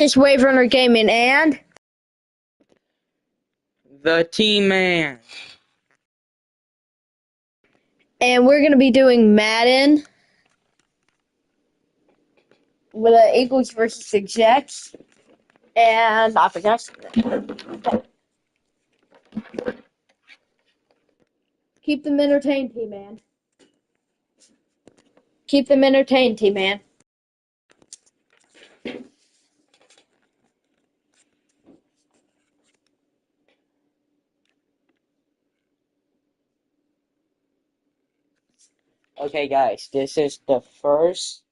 This Wave Runner Gaming and the Tman. And we're going to be doing Madden with the Eagles versus the Jets. And I forgot something. Keep them entertained, Tman. Keep them entertained, Tman. Okay, guys, this is the first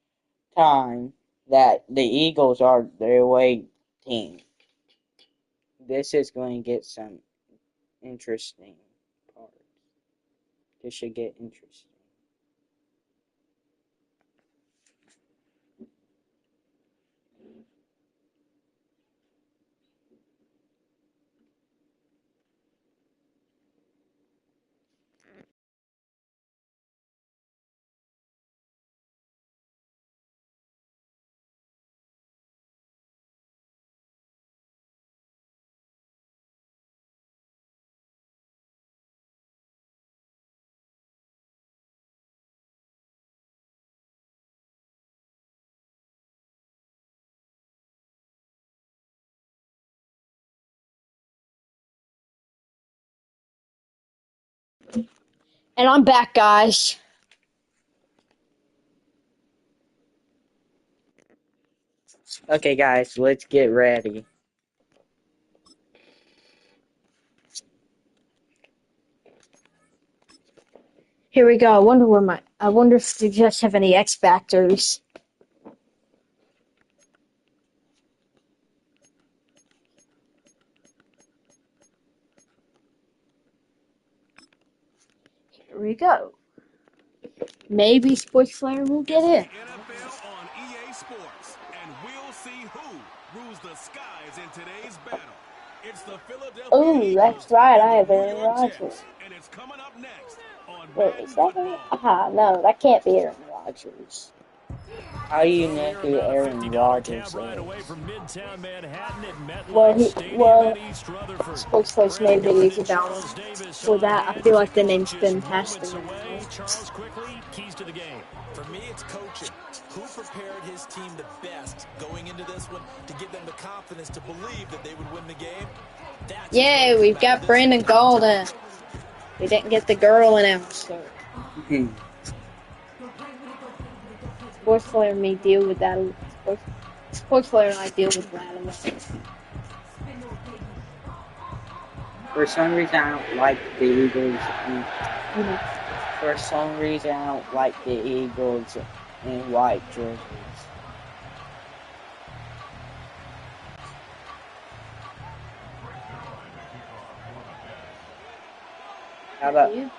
time that the Eagles are their away team. This is going to get some interesting parts. This should get interesting. And I'm back, guys. Okay, guys, let's get ready. Here we go. I wonder if the Jets have any X Factors. Here we go. Maybe Sports Flyer will get in. NFL on EA Sports, and we'll see who rules the skies in today's battle. It's the Philadelphia Oh, that's right. I have Aaron Rodgers. and it's coming up next on Wait, is that him? Aha, no, that can't be Aaron Rodgers. How do you know who Aaron Rodgers is? Sports Play's made videos about him. For that, I feel like the name's been passed to me. Charles quickly, keys to the game. For me, it's coaching. Who prepared his team the best going into this one to give them the confidence to believe that they would win the game? Yay, we've got Brandon Golden. We didn't get the girl announcer. Sports Player may deal with that. Sports Player and I deal with that. For some reason, I don't like the Eagles. For some reason, I don't like the Eagles in white jerseys. How about you?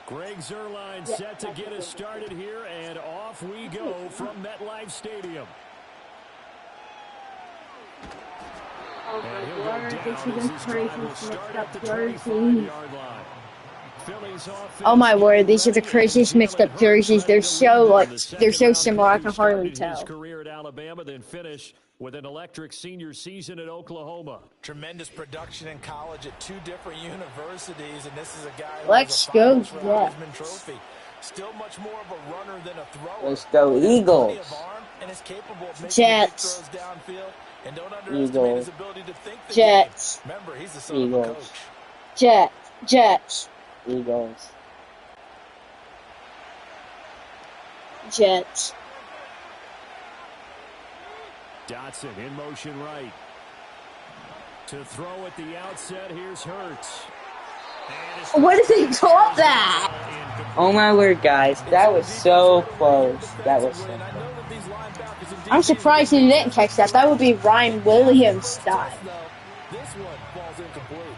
Greg Zuerlein set to get us started here, and off we go from MetLife Stadium. Oh my word, this is the craziest mixed up jerseys. Oh my word, these are the craziest mixed up jerseys. They're so similar, I can hardly tell. Career at Alabama, then finish with an electric senior season at Oklahoma. Tremendous production in college at two different universities, and this is a guy who Let's go, Jets. Trophy. Still much more of a runner than a thrower. Let's go, Eagles. Jets. Eagles. Jets. Remember, he's the son Eagles. of a coach. Jets. Eagles. Jets. Dotson in motion right. To throw at the outset, here's Hurts. Where did he call that? Oh my word, guys. That was so close. That was so close. I'm surprised he didn't catch that. That would be Ryan Williams style. This one falls incomplete.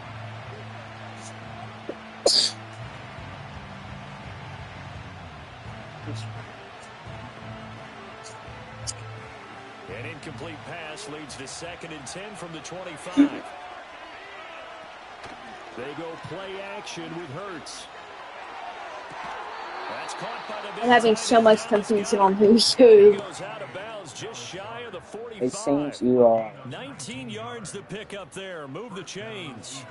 An incomplete pass leads to 2nd and 10 from the 25. They go play action with Hurts. That's caught by the I'm big having tight so end, much Dallas confusion Goedert. on who's And he who. goes out of bounds just shy of the It 45. seems you are. 19 yards to pick up there. Move the chains.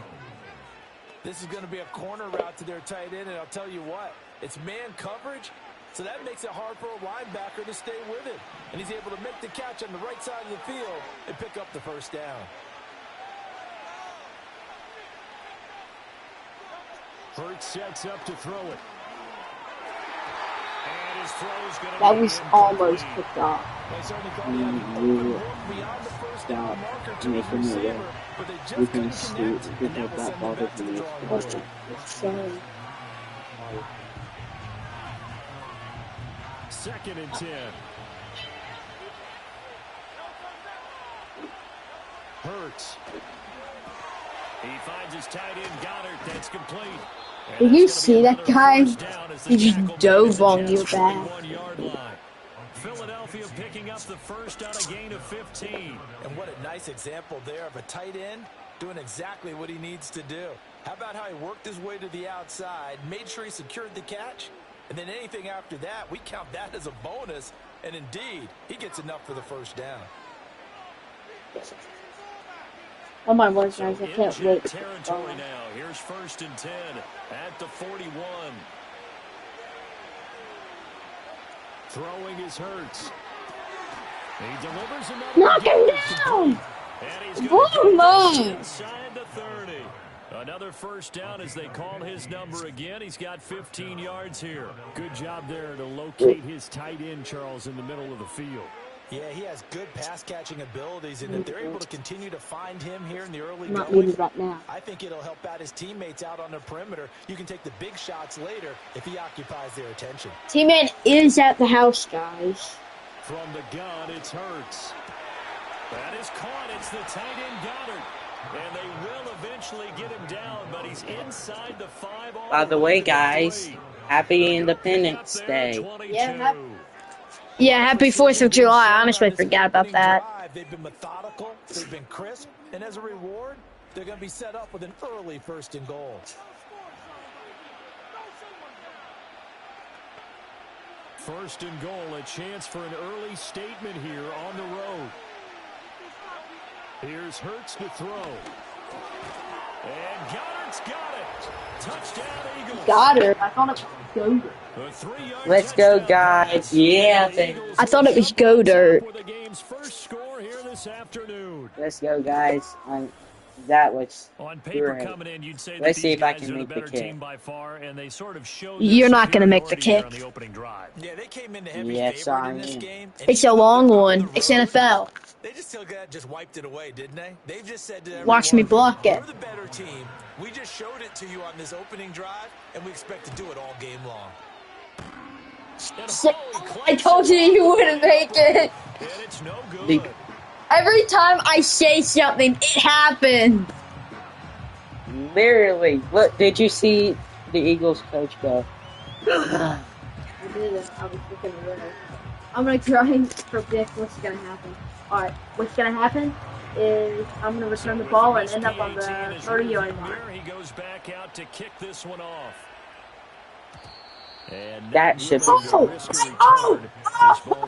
This is going to be a corner route to their tight end, and I'll tell you what, it's man coverage, so that makes it hard for a linebacker to stay with it. And he's able to make the catch on the right side of the field and pick up the first down. Hurts sets up to throw it. And his throw's going to That be was incomplete. almost picked off. They certainly thought he had an open look beyond the first down marker to his receiver, but they just couldn't connect, and that will send them back to the drawing board. Sorry. 2nd and 10. Hurts. He finds his tight end Goddard. That's complete. And Did you that's gonna see be that another guy? first down as the He just tackle made dove at the on your Jets' back. 41-yard line. Philadelphia picking up the first on a gain of 15. And what a nice example there of a tight end doing exactly what he needs to do. How about how he worked his way to the outside, made sure he secured the catch, and then anything after that, we count that as a bonus. And indeed, he gets enough for the first down. Oh my word, So guys, I in can't Jet wait. territory now. Here's 1st and 10 at the 41. Throwing his Hurts. He delivers another. Knock him down! And he's going to Boom! get inside the 30. Another first down as they call his number again. He's got 15 yards here. Good job there to locate his tight end, Charles, in the middle of the field. Yeah, he has good pass-catching abilities, and if they're able to continue to find him here in the early Not going, needed right now. I think it'll help out his teammates out on the perimeter. You can take the big shots later if he occupies their attention. Tman is at the house, guys. From the gun, it's Hurts. That is caught. It's the tight end Goddard. And they will eventually get him down, but he's inside the 5. By the way, guys, happy Independence Day. Yeah, happy 4th of July. I honestly forgot about that. They've been methodical, they've been crisp, and as a reward, they're going to be set up with an early 1st and goal. First and goal, a chance for an early statement here on the road. Here's Hurts to throw. And Goddard's got it. Touchdown, Eagles. Goddard. I thought it was Goddard. A 3-yard Let's go, touchdown guys. pass. Yeah, The baby. Eagles I thought it was will start Goddard. for the game's first score here this afternoon. Let's go, guys. That was On paper great. coming in, you'd say that Let's these see if I guys can are the make the better kick. team by far, and they sort of showed You're not gonna make the superiority kick. on the opening drive. Yeah, they came in the heavy Yes, favorite I in this am. game. and It's a even though long they're on one. the It's road, NFL. They just just wiped it away, didn't they? They've just said to everyone, Watch me block it. we're the better team. We just showed it to you on this opening drive, and we expect to do it all game long. I told you you wouldn't make it. And it's no The- good. Every time I say something, it happens. Literally. Look, did you see the Eagles coach go? I did it. I was looking at it. I'm going to try and predict what's going to happen. Alright, what's going to happen is I'm going to return the ball and end up on the 30-yard line. He goes back out to kick this one off. And That should- This ball's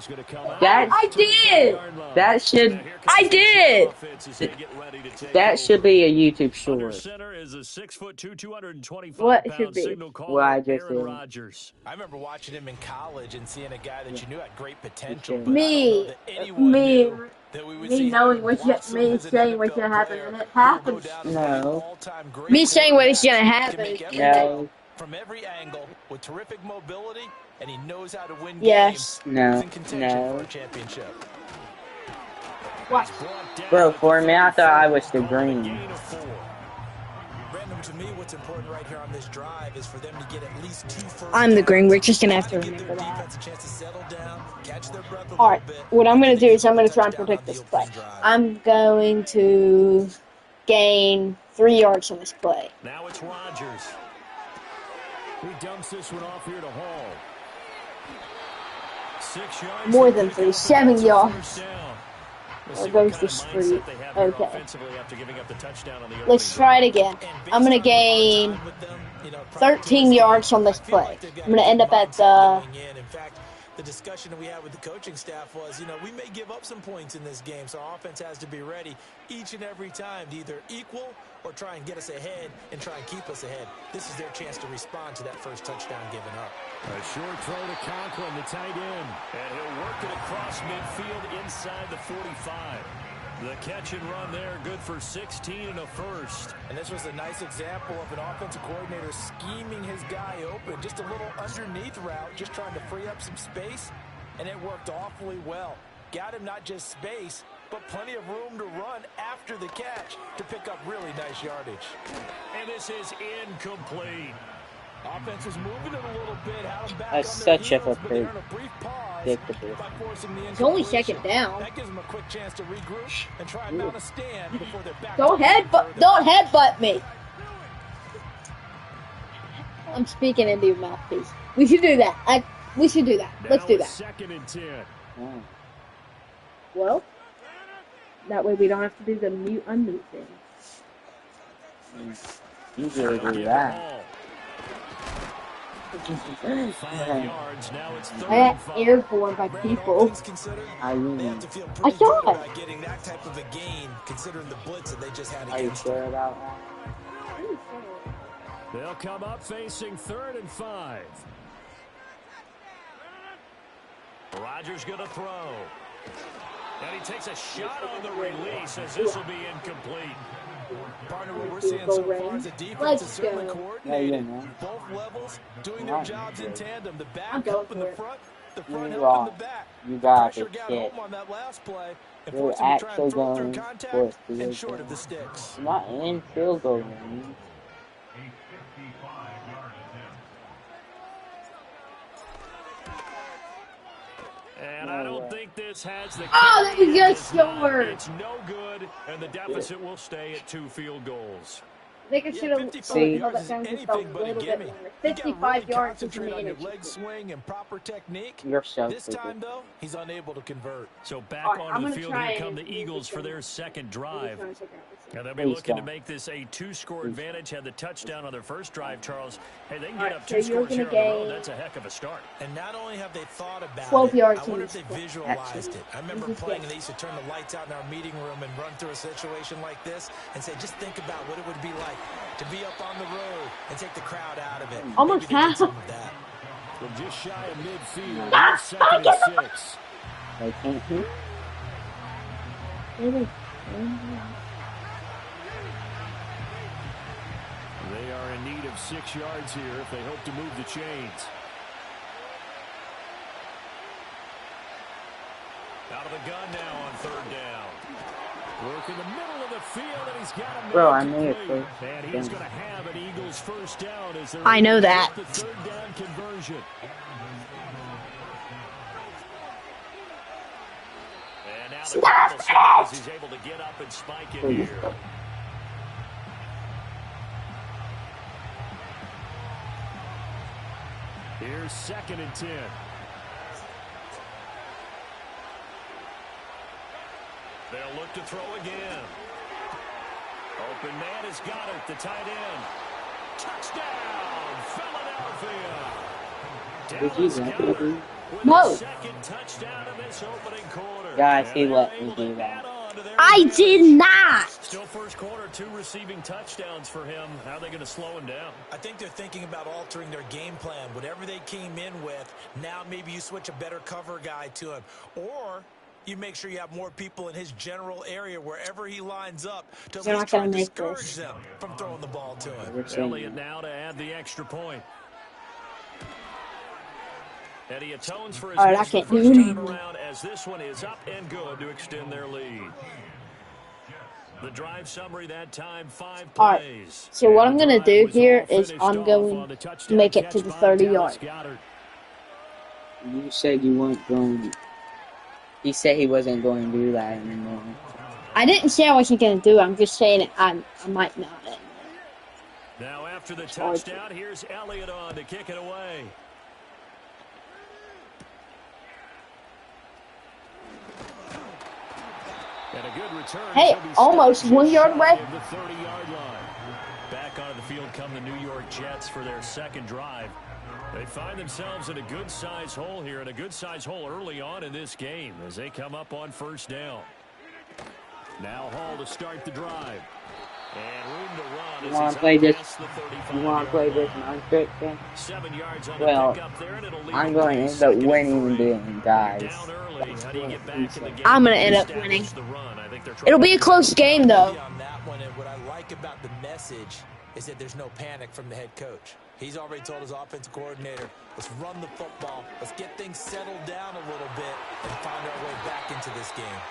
gonna come out. That- I did! That should- Now here comes I the did! offense as they get ready to take That should over. be a YouTube Under short. center is a 6'2", 225 What pound should be? signal caller, What I just Aaron did. Rodgers. I remember watching him in college and seeing a guy that you knew had great potential. Me. But I don't know that anyone knew that we would see knowing him what blossom me as an saying what's NFL gonna happen, player and it who will go happens. down as one of the No. all-time great Me saying what is gonna quarterbacks. happen Can make is- every No. throw from every angle with terrific mobility, and he knows how to win Yes. games. No. He's in contention No. for a championship. Watch. Brought down Bro, at the for a minute I thought I was the 34, calling a green. gain of 4. Brandon, to me, what's important right here on this drive is for them to get at least 2 first I'm the downs. green. We're just gonna have to Try give remember their that. defense a chance to settle down, catch their breath a Alright, little bit, what I'm gonna and do then is I'm gonna get a try and touchdown predict on the this play. opening drive. I'm going to gain 3 yards on this play. Now it's Rodgers. He dumps this one off here to Hall. 6 yards. More to than pick 3, up, and 7 that's a yards. first down. Or goes the street. Okay. Let's try it again. I'm going to gain 13 yards on this play. I'm going to end up at the... The discussion that we had with the coaching staff was, we may give up some points in this game, so our offense has to be ready each and every time to either equal or try and get us ahead and try and keep us ahead. This is their chance to respond to that first touchdown given up. A short throw to Conklin, the tight end. And he'll work it across midfield inside the 45. The catch and run there, good for 16 and a first. And this was a nice example of an offensive coordinator scheming his guy open. Just a little underneath route, just trying to free up some space, and it worked awfully well. Got him not just space, but plenty of room to run after the catch to pick up really nice yardage. And this is incomplete. Offense is moving it a little bit. That's such a predictable. It's only second down. That gives them a quick chance to regroup and try and mount a stand before they're back. Don't headbutt me. I'm speaking into your mouthpiece. We should do that. We should do that. Let's do that. Second and 10. Well, that way we don't have to do the mute unmute thing. Usually do that. 5 yards. Now it's I got airborne by people. I saw it. Getting that type of a gain, considering the blitz that they just had Are you against sure about that? They'll come up facing 3rd and 5. Rodgers going to throw. And he takes a shot on the release as this will be incomplete. Partner, what we're seeing so far is the defense is certainly coordinated. Both levels doing their jobs in tandem. The back helping the front helping the back. You got Pressure it, got kid. home on that last play and You're forced him to try actually and throw through going contact for and short of the sticks. Not in field goal range. And I don't think this has the... Oh, that was just short. It's no good, and the deficit will stay at 2 field goals. I think I should have held that down just a little bit more. 55 yards is on your leg swing and proper technique. You're so This time, though, he's unable to convert. So back onto the field, here come the Eagles for their second drive. And they'll be looking to make this a 2-score advantage. Had the touchdown on their first drive, Charles. Hey, they can get up 2 scores here on the road. That's a heck of a start. And not only have they thought about 12 it, yards I wonder if they visualized it. I remember playing, and they used to turn the lights out in our meeting room and run through a situation like this and say, just think about what it would be like to be up on the road and take the crowd out of it. Almost half. Some of that. From just shy of midfield, 2nd and 6. They can't hear. They are in need of 6 yards here if they hope to move the chains. Out of the gun now on 3rd down. Work in the middle of the field, and he's got him. Bro, I knew it first. And he's going to have an Eagles first down as they're I know that. the 3rd down conversion. And now the he's able to get up and spike it here. Here's 2nd and 10. They'll look to throw again. Open man has got it. The tight end. Touchdown, Philadelphia. No. Second touchdown of this opening quarter. Guys, he let me do that. I did not. Still first quarter, 2 receiving touchdowns for him. How are they going to slow him down? I think they're thinking about altering their game plan. Whatever they came in with, now maybe you switch a better cover guy to him. Or you make sure you have more people in his general area wherever he lines up to at least try and discourage them from throwing the ball to him. Elliott now to add the extra point. And he atones for his first time around as this one is up and good to extend their lead. The drive summary that time, 5 plays. All right. So what I'm going to do here is I'm going to make it to the 30-yard. You said you weren't going. He said he wasn't going to do that anymore. I didn't say I wasn't going to do it. I'm just saying I might not. Now after the touchdown, here's Elliott on to kick it away. And a good return. Hey, almost 1 yard away. The 30-yard line. Back onto the field come the New York Jets for their second drive. They find themselves in a good-sized hole here, and a good-sized hole early on in this game as they come up on first down. Now Hall to start the drive. And room to run. You want to play this? You want to play this non-script thing? 7 yards on Well, the pickup there, and it'll leave I'm going to end up winning the game, guys. down early. How do you get back in the game? I'm going to end up winning. It'll be a close game, though. On that one, and what I like about the message is that there's no panic from the head coach. He's already told his offensive coordinator, let's run the football, let's get things settled down a little bit, and find our way back into this game.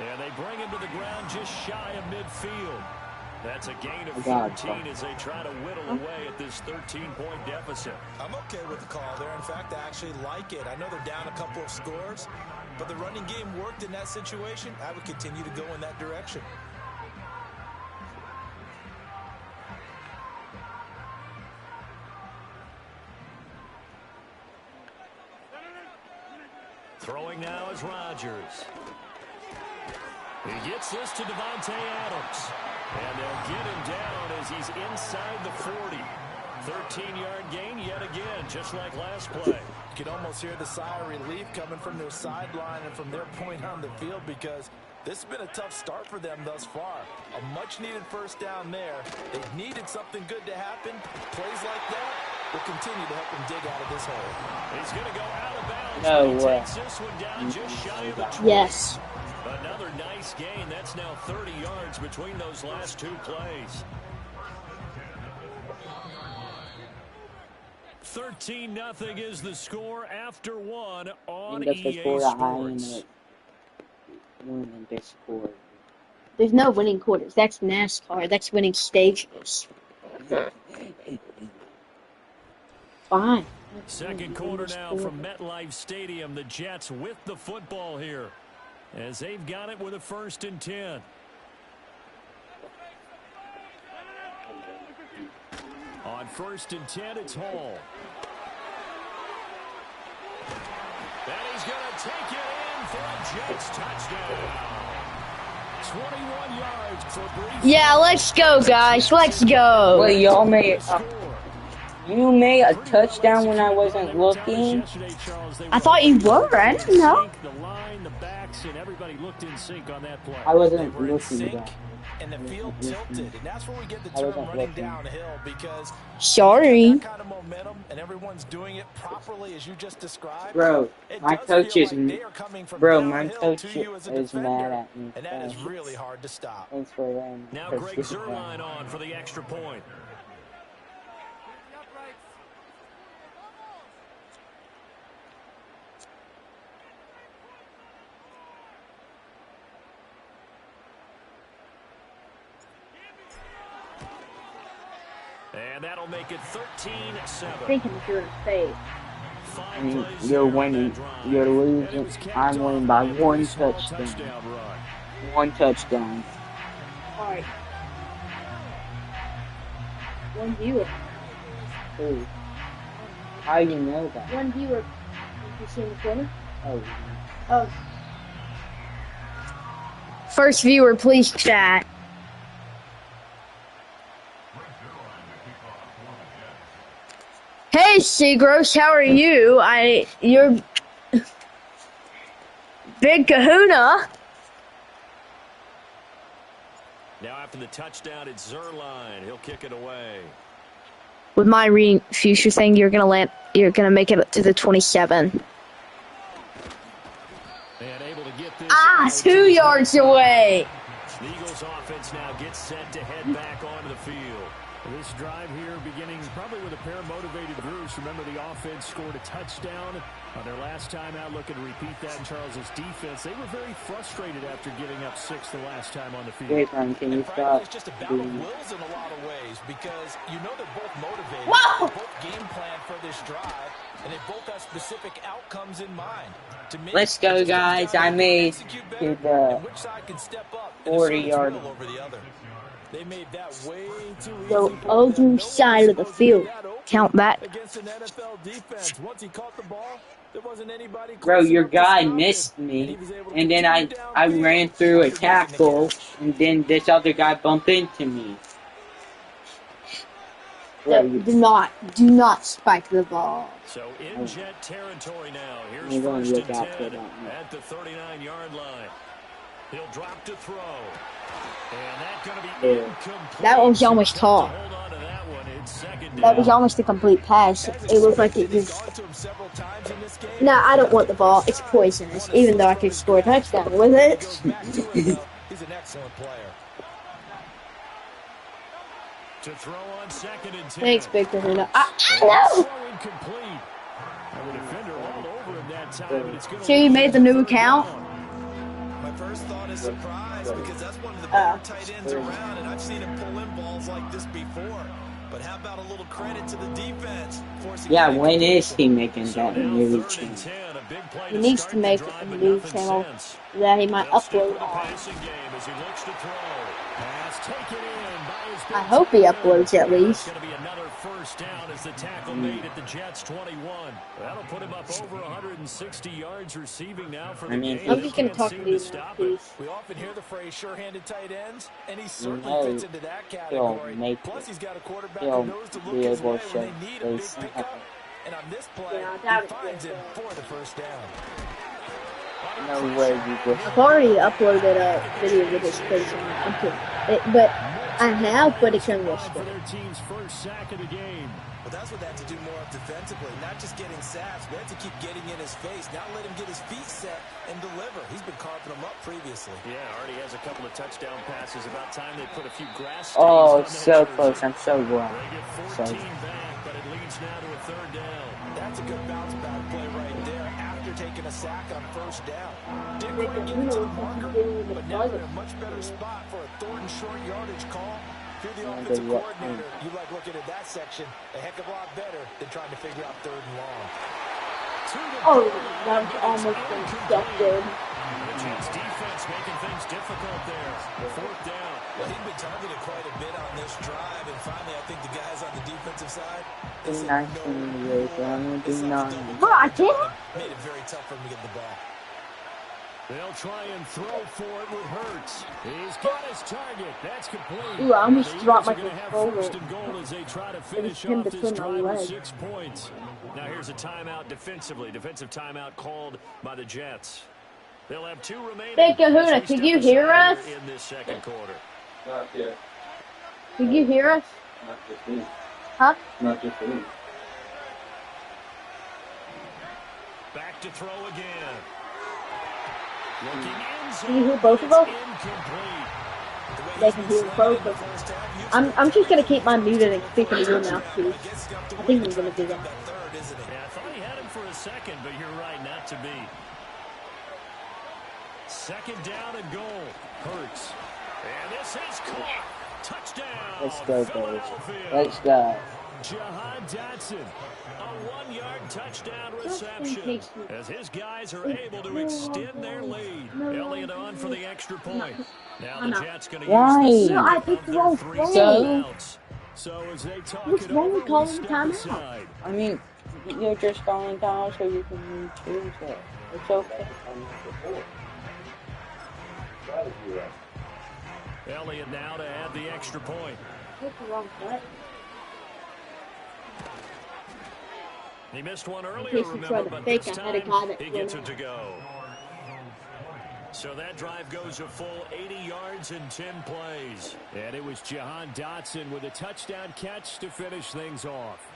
And they bring him to the ground just shy of midfield. That's a gain of 14 as they try to whittle away at this 13-point deficit. I'm okay with the call there. In fact, I actually like it. I know they're down a couple of scores, but the running game worked in that situation. I would continue to go in that direction. Throwing now is Rodgers. He gets this to Devontae Adams. And they'll get him down as he's inside the 40. 13-yard gain yet again, just like last play. You can almost hear the sigh of relief coming from their sideline and from their point on the field, because this has been a tough start for them thus far. A much-needed first down there. They've needed something good to happen. Plays like that will continue to help them dig out of this hole. He's going to go out of bounds. No way. Takes this one down just shy of the 20. Yes. Another nice gain. That's now 30 yards between those last two plays. 13-0 is the score after one on EA Sports. There's no winning quarters. That's NASCAR. That's winning stages. Fine. Second quarter now from MetLife Stadium. The Jets with the football here, as they've got it with a 1st and 10. On 1st and 10, it's Hall. And he's going to take it in for a Jets touchdown. 21 yards for brief. Yeah, let's go, guys. Let's go. Wait, y'all made you made a touchdown when I wasn't looking? I thought you were. I didn't know. The line, the backs, and everybody looked in sync on that play. I wasn't looking at that. And the field tilted, and that's where we get the term running downhill, because sorry. that kind of momentum and everyone's doing it properly as you just described. Bro, my coach is my coach is mad at me. And that is really hard to stop. Thanks for them. Now Greg Zuerlein on for the extra point. And that'll make it 13-7. Thinking you're in faith. You're winning. You're losing. I'm winning by one touchdown. One touchdown. Alright. One viewer. Ooh. How do you know that? One viewer. Did you see in the corner? Oh. Oh. First viewer, please chat. Hey, Seagross, how are you? You're Big Kahuna. Now after the touchdown, it's Zuerlein. He'll kick it away. With my reading future thing, you're gonna make it to the 27. And able to get this 2 yards away. The Eagles offense now gets set to head back onto the field. This drive here beginning probably with a pair of motivated groups. Remember, the offense scored a touchdown on their last time out. Looking to repeat that in Charles's defense. They were very frustrated after giving up 6 the last time on the field. Wait, Ryan, can you stop? It's just a battle of wills in a lot of ways, because you know they're both motivated. They're both game plan for this drive. and they both have specific outcomes in mind. To me, Let's go, guys. I made to the 40-yard. They made that way too easy. The other side of the field. Count that. Against an NFL defense. Once he caught the ball, there wasn't anybody Bro, close your enough to guy stop him, missed me, he was able to and then I continue ran downfield through a after making the tackle, catch. and then this other guy bumped into me. Bro, Do not spike the ball. So in Jet territory now. Here's I'm going to first look and out for 10 that. at the 39-yard line. He'll drop to throw. And that's going to be incomplete. That was almost tall. Hold on to that one. It's second That was down. almost a complete pass. It looked like it just... Nah, I don't want the ball. It's poisonous, even though I could score a touchdown with it. He's an excellent player. To throw on second and 10. Thanks, Big Kahuna. No! So you made the new account? My first thought is surprise because that's one of the better tight ends around, and I've seen him pull in balls like this before. But how about a little credit to the defense? Yeah, when is he making that new channel? He needs to make a new channel that he might upload on. I hope he uploads at least. First down as the tackle made at the Jets 21. That'll put him up over 160 yards receiving now for the game. I'm just going to talk to you now, please. We often hear the phrase sure-handed tight ends, and he certainly fits into that category. Plus, he's got a quarterback who knows to look his way when they need a big pickup. And on this play, he finds him for the first down. No way you just... I've already uploaded a video with his face on it. But I have, but it can risk it. But that's what they have to do more of defensively, not just getting sacks, but have to keep getting in his face. Now let him get his feet set and deliver. He's been carving them up previously. Yeah, already has a couple of touchdown passes. About time they put a few grass. Oh, so close. I'm so glad. They get 14 back, but it leads now to a third down. That's a good bounce back play right there after taking a sack on first down. Didn't quite get to the marker, but now they're in a much better spot for a third and short yardage call. If you're the offensive coordinator, you like looking at that section a heck of a lot better than trying to figure out third and long. Oh, that was almost constructed. The Jets defense making things difficult there. Fourth down. Well, he'd been targeted quite a bit on this drive, and finally, I think the guys on the defensive side Do 19, do 9. Bro, I can't. made it very tough for him to get the ball. They'll try and throw for it with Hurts. He's got his target. That's complete. Ooh, I almost dropped my controller. controller. First and goal as they try to finish pinned off this between my drive with legs. 6 points. Now here's a timeout defensively. Defensive timeout called by the Jets. They'll have 2 remaining. Big Kahuna, can you hear us? In this second quarter. Not yet. Can you hear us? Not just me. Huh? Not just me. Back to throw again. Looking Can you hear both of us? incomplete. They can hear both of us. I'm just gonna keep mine muted and speak into your mouthpiece. I think I'm gonna do that. Yeah, I thought he had him for a second, but you're right, not to be. Second down and goal. Hurts. And this is caught. Touchdown. Let's go, boys. Philadelphia. Let's go. Jahan Dotson. A 1-yard touchdown reception. As his guys are able to extend their lead. Elliott on for the extra point. Now the Jets going to use the No, I second picked of the wrong their 3 play. timeouts. So as they talk What's it wrong over, with calling we'll the step timeout? aside. I mean, you're just calling time so you can choose it. It's okay. Elliott now to add the extra point. Picked the wrong play. He missed one earlier, case you try remember, to but fake this it, I had a time guy that he gets went it to go. So that drive goes a full 80 yards in 10 plays. And it was Jahan Dotson with a touchdown catch to finish things off.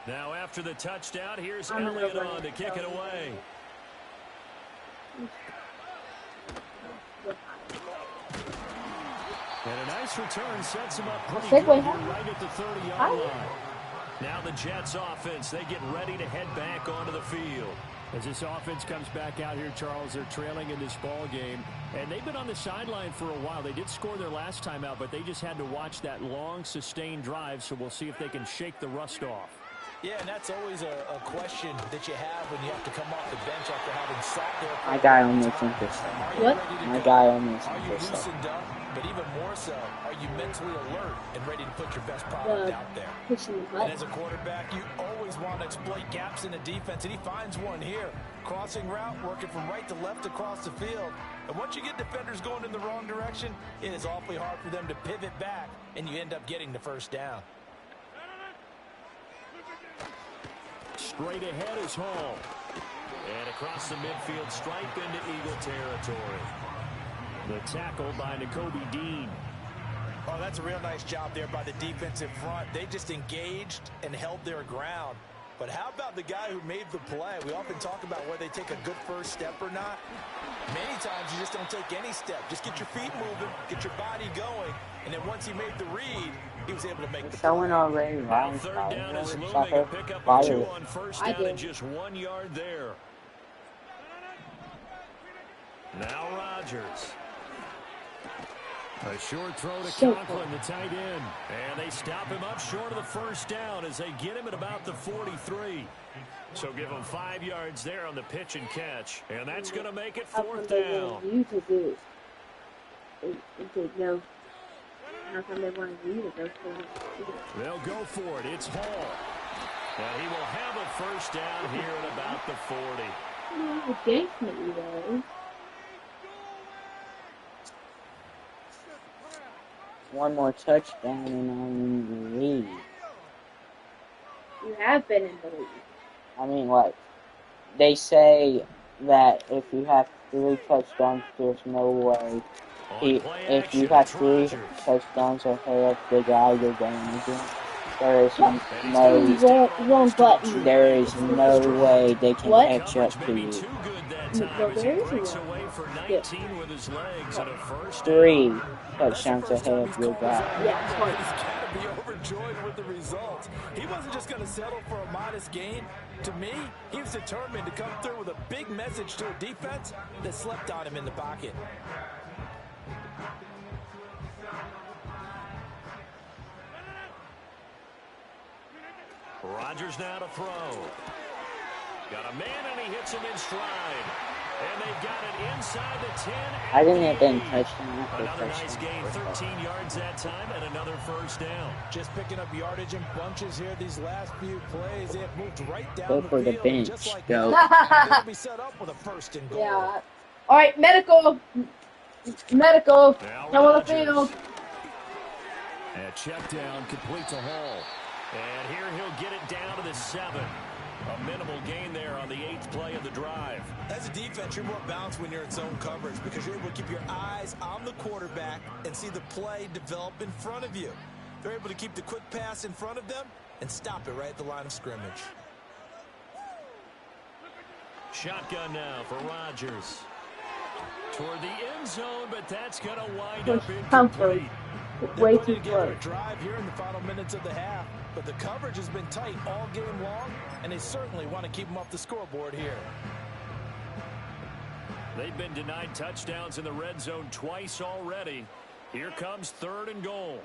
Now after the touchdown, here's Elliott on to kick it away. And a nice return sets him up pretty good here right at the 30-yard line. Now the Jets offense, they get ready to head back onto the field. As this offense comes back out here, Charles, they're trailing in this ball game, and they've been on the sideline for a while. They did score their last time out, but they just had to watch that long, sustained drive, so we'll see if they can shake the rust off. Yeah, and that's always a question that you have when you have to come off the bench after having sat there. My guy almost interested. What? My guy almost Are you interested. loosened up? But even more so, are you mentally alert and ready to put your best product out there? And as a quarterback, you always want to exploit gaps in the defense, and he finds one here. Crossing route, working from right to left across the field. And once you get defenders going in the wrong direction, it is awfully hard for them to pivot back, and you end up getting the first down. Straight ahead is Hall. And across the midfield stripe into Eagle territory. The tackle by Nakobe Dean. Oh, that's a real nice job there by the defensive front. They just engaged and held their ground. But how about the guy who made the play? We often talk about whether they take a good first step or not. Many times you just don't take any step. Just get your feet moving, get your body going, and then once he made the read, he was able to make the play. Someone already Now ran third down is looming. soccer. A pickup of 2 on first down and just 1 yard there. Now Rodgers. A short throw to Conklin, the tight end. And they stop him up short of the first down as they get him at about the 43. So give him 5 yards there on the pitch and catch. And that's going to make it 4th down. They'll go for it. It's Hall. And he will have a first down here at about the 40. One more touchdown and I'm in the lead. You have been in the lead. I mean, like, they say that if you have 3 touchdowns, there's no way. If you have 3 touchdowns ahead of the guy you're going against, there is wrong button. There is no way they can catch up to you. No, there is a Yeah. 3 touchdowns ahead of your guy. Yeah, He's got to be overjoyed with the results. He wasn't just going to settle for a modest gain. To me, he was determined to come through with a big message to a defense that slept on him in the pocket. Rodgers now to throw. Got a man and he hits him in stride. And they've got it inside the 10. I didn't have any touchdown after Another nice touchdown. gain, 13 yards that time, and another first down. Just picking up yardage in bunches here these last few plays. They have moved right down Go the for the field. bench. Just like Go. that, they'll be set up with a first and goal. Yeah. All right, medical. Now Come on the Rodgers. field. And a check down complete to Hall. And here he'll get it down to the 7. A minimal gain there on the 8th play of the drive. As a defense, you're more balanced when you're in zone coverage because you're able to keep your eyes on the quarterback and see the play develop in front of you. They're able to keep the quick pass in front of them and stop it right at the line of scrimmage. Shotgun now for Rodgers. Toward the end zone, but that's going to wind up incomplete. Way They're putting too together close. a drive here in the final minutes of the half, but the coverage has been tight all game long, and they certainly want to keep them off the scoreboard here. They've been denied touchdowns in the red zone twice already. Here comes 3rd and goal.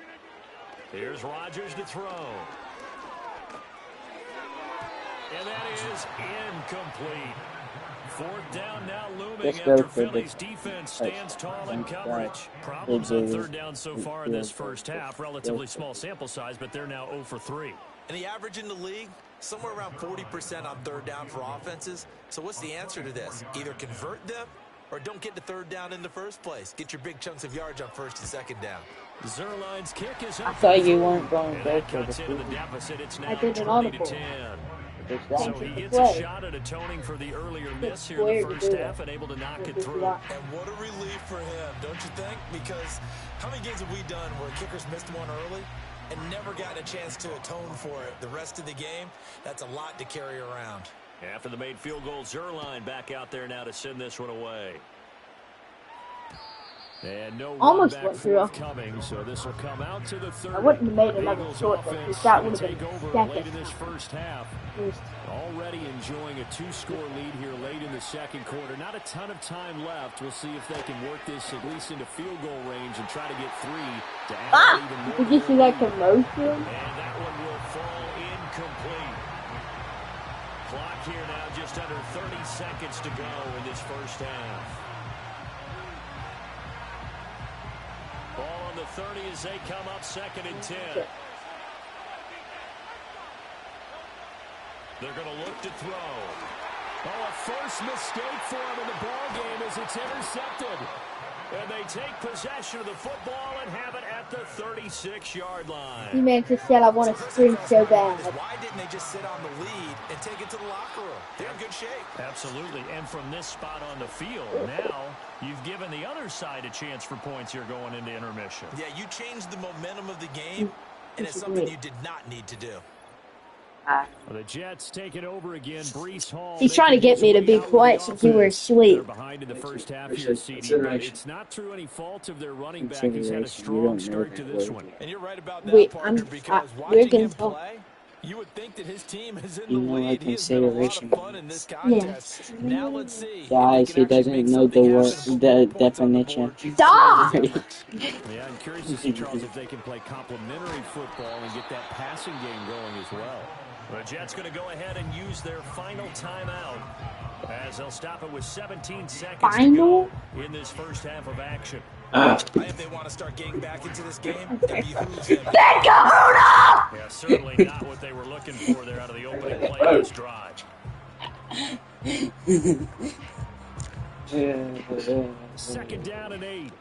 Here's Rodgers to throw. And that is incomplete. 4th down now looming Just go after for the Philly's defense stands tall in coverage. Problems on 3rd down so far in this first half. Relatively small sample size, but they're now 0 for 3. And the average in the league, somewhere around 40% on 3rd down for offenses. So what's the answer to this? Either convert them or don't get to 3rd down in the first place. Get your big chunks of yards on 1st and 2nd down. Zerline's kick is I up. thought you weren't going to And go that for the cuts into the field. deficit. It's now I did an 20 to audible. 10. Just So that. he gets a shot at atoning for the earlier miss here in the first half and able to knock it through. And what a relief for him, don't you think? Because how many games have we done where kickers missed one early and never gotten a chance to atone for it the rest of the game? That's a lot to carry around. After the made field goal, Zerline back out there now to send this one away. And no run Almost back went through. forthcoming, so this will come out to the 30. I wouldn't have made The another Eagles short one because offense that going would to have take been over late second. in this first half. Already enjoying a 2-score lead here late in the second quarter. Not a ton of time left. We'll see if they can work this at least into field goal range and try to get 3 to add even more. Did you see that commotion? And that one will fall incomplete. Clock here now just under 30 seconds to go in this first half. Ball on the 30 as they come up 2nd and 10. They're going to look to throw. Oh, a first mistake for him in the ball game as it's intercepted. And they take possession of the football and have it at the 36-yard line. He man just said, I want to scream so bad. Why didn't they just sit on the lead and take it to the locker room? They're in good shape. Absolutely. And from this spot on the field, now you've given the other side a chance for points here going into intermission. Yeah, you changed the momentum of the game, and it's something you did not need to do. Well, the Jets take it over again. Breece Hall. He's trying to get me to be quiet since you were asleep. They're behind in the first half here, CD, but it's not through any fault of their running back. He's had a strong start to this one. And you're right about that, Wait, partner, because we're watching gonna him talk. play, you would think that his team is in You the know, lead. like He has been a lot of consideration. fun in this contest. Yes. Now let's see. Guys, he doesn't know the word, the definition. Stop! Yeah, I'm curious to see, Charles, if they can play complementary football and get that passing game going as well. The Jets going to go ahead and use their final timeout as they'll stop it with 17 seconds to go in this first half of action. If they want to start getting back into this game, it behooves them. Yeah, certainly not what they were looking for there out of the opening play of this drive. 2nd down and 8.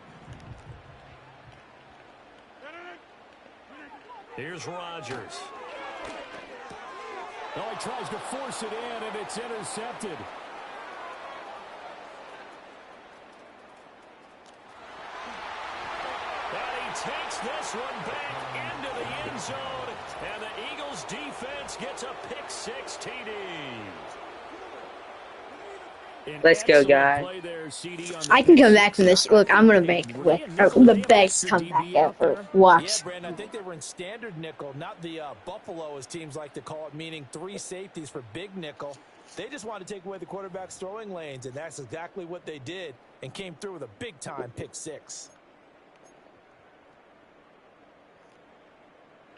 Here's Rodgers. Oh, he tries to force it in, and it's intercepted. And he takes this one back into the end zone, and the Eagles defense gets a pick-6 TD. Let's go, guys. I can come back from this. Look, I'm going to make the best comeback ever. Watch. Yeah, Brandon, I think they were in standard nickel, not the Buffalo, as teams like to call it, meaning 3 safeties for big nickel. They just wanted to take away the quarterback's throwing lanes, and that's exactly what they did and came through with a big-time pick-6.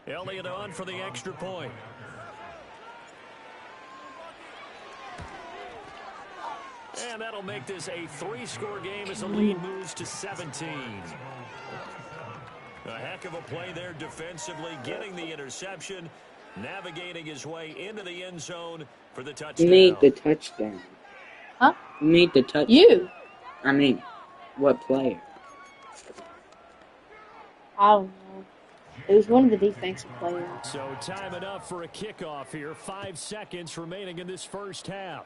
Elliott on for the extra point. And that'll make this a 3-score game as the lead moves to 17. A heck of a play there defensively, getting the interception, navigating his way into the end zone for the touchdown. Made the touchdown. Huh? Made the touchdown. You? I mean, what player? I don't know. It was one of the defensive players. So time enough for a kickoff here. 5 seconds remaining in this first half.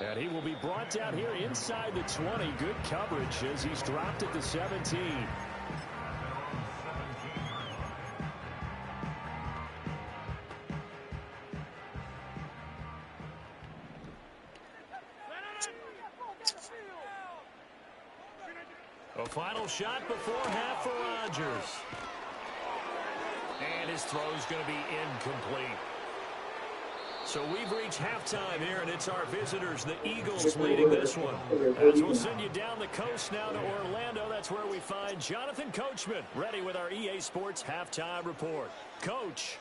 And he will be brought down here inside the 20. Good coverage as he's dropped at the 17. A final shot before half for Rodgers. And his throw's going to be incomplete. So we've reached halftime here, and it's our visitors, the Eagles, leading this one. As we'll send you down the coast now to Orlando, that's where we find Jonathan Coachman, ready with our EA Sports Halftime Report. Coach.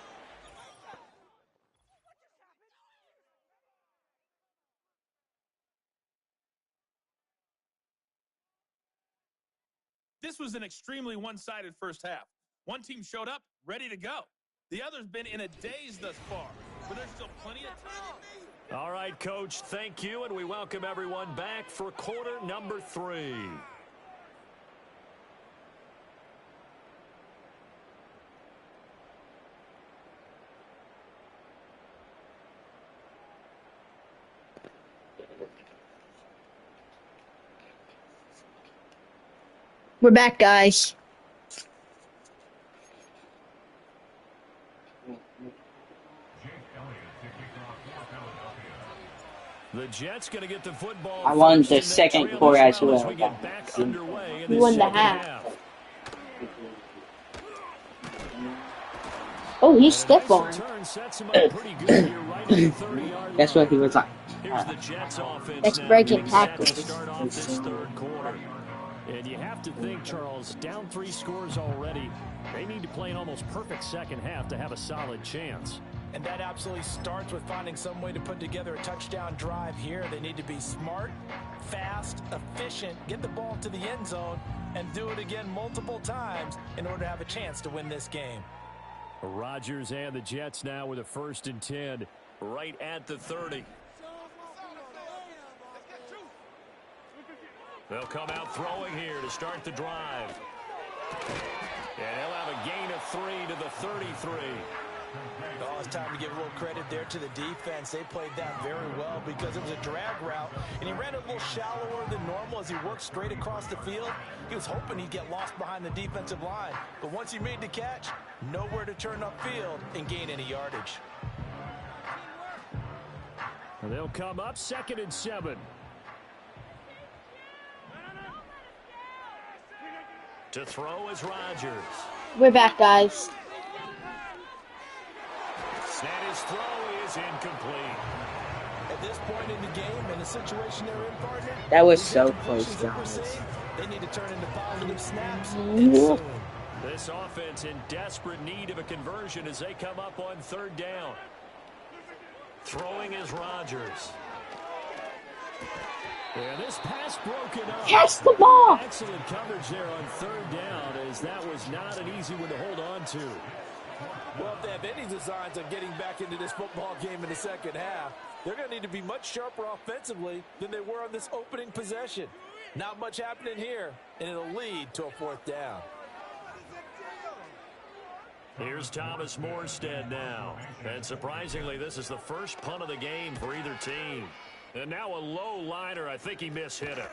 This was an extremely one-sided first half. One team showed up, ready to go. The other's been in a daze thus far, but there's still plenty of time. All right, Coach, thank you, and we welcome everyone back for quarter number 3. We're back, guys. The Jets going to get the football. I won the second quarter as well. We get back underway in You won the half. Oh, he's stiff arm. That's what he was like. That's breaking tackles. Start off this third quarter. And you have to think, Charles, down 3 scores already. They need to play an almost perfect second half to have a solid chance. And that absolutely starts with finding some way to put together a touchdown drive here. They need to be smart, fast, efficient, get the ball to the end zone, and do it again multiple times in order to have a chance to win this game. Rodgers and the Jets now with a 1st and 10 right at the 30. They'll come out throwing here to start the drive. And he'll have a gain of 3 to the 33. Oh, it's time to give a little credit there to the defense. They played that very well because it was a drag route, and he ran a little shallower than normal as he worked straight across the field. He was hoping he'd get lost behind the defensive line, but once he made the catch, nowhere to turn upfield and gain any yardage. And they'll come up 2nd and 7. To throw is Rodgers. We're back, guys. And his throw is incomplete. At this point in the game, in the situation they're in, partner, That was so close, guys. they need to turn into positive snaps. This offense in desperate need of a conversion as they come up on 3rd down. Throwing is Rodgers. And this pass broken up. Catch the ball. Excellent coverage there on 3rd down, as that was not an easy one to hold on to. Well, if they have any designs of getting back into this football game in the second half, they're going to need to be much sharper offensively than they were on this opening possession. Not much happening here, and it'll lead to a 4th down. Here's Thomas Morstead now. And surprisingly, this is the first punt of the game for either team. And now a low liner. I think he mishit it.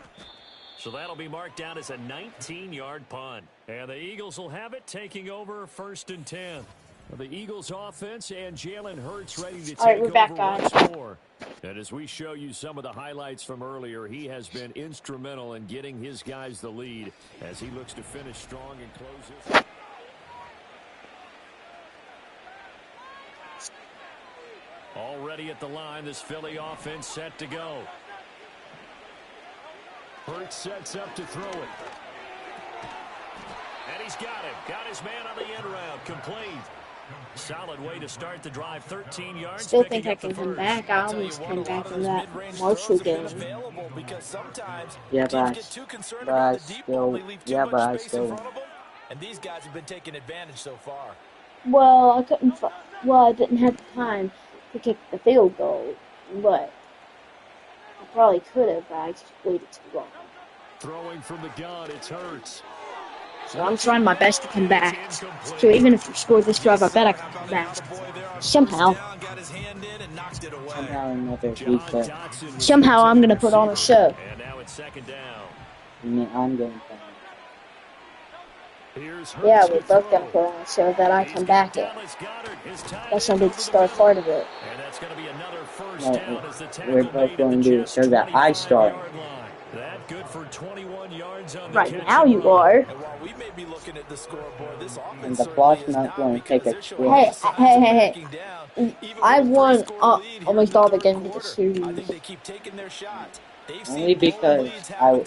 So that'll be marked down as a 19-yard punt. And the Eagles will have it, taking over 1st and 10. The Eagles offense and Jalen Hurts ready to take over once more. And as we show you some of the highlights from earlier, he has been instrumental in getting his guys the lead as he looks to finish strong and close this. Already at the line, this Philly offense set to go. Hurts sets up to throw it. And he's got it. Got his man on the end route. Complete. Solid way to start the drive. 13 yards. Still think I can come back. I almost came back from that Marshall game. Yeah, but I still. And these guys have been taking advantage so far. Well, I couldn't. Well, I didn't have the time to kick the field goal, but I probably could have. But I just waited too long. Throwing from the gun, it's Hurts. So I'm trying my best to come back. So even if we score this drive, I bet I can come back. Somehow. Somehow I'm going to put on a show. And now it's 2nd down. I'm going to. Yeah, we're both going to put on a show that I come back in. That's going to be the start part of it. And that's going to be another 1st down as the tackle We're both going to do it so that I start. That good for 21 yards on the right now you are. And the clock's not going to take a swing. Hey. I won almost all the games of the series. Only because I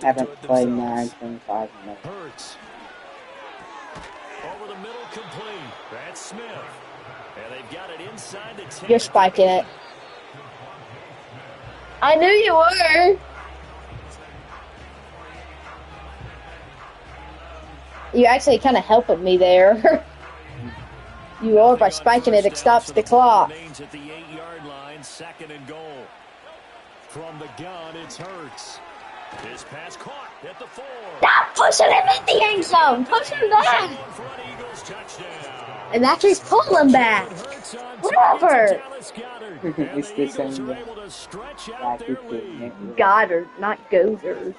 haven't played Madden 25 minutes. Over the middle, complete. That's Smith. And they've got it inside the 10. You're spiking it. I knew you were. You're actually kind of helping me there. You are by spiking it. It stops the clock. At the 8-yard line, 2nd and goal. From the gun, it's Hurts. His pass caught at the 4. Stop pushing him in the end zone. Push him back. And actually pull him back. Whatever. It's the same. Goddard, not Gozer.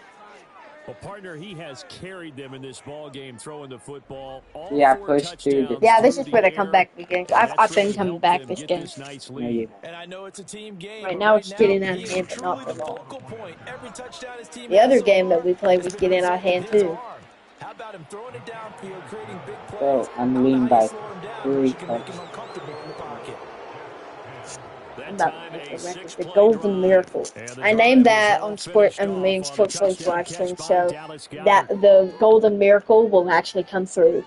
Well, partner, he has carried them in this ball game, throwing the football. All Yeah, 4 push through touchdowns. Yeah, this is through where the the air, comeback begins. and I've that's been really coming helped back them this get game. this nice No, lead. you And I know it's a team game, Right but now right it's now, getting out he of is hand, but not truly for the long. focal point. Every touchdown his team The has other so game that far we played has was been a getting out of result of hand his too. arm. How about him throwing it downfield, creating big So plays? I'm How about leading how you by slow him down 3 versus you can make him touchdowns. uncomfortable in the pocket? I'm That about time, to make a the record. The 6-play Golden drive. Miracle. And the I drive named is that all on finished off on a Sports Points touchdown live catch stream, by so Dallas that Goedert. the Golden Miracle will actually come through.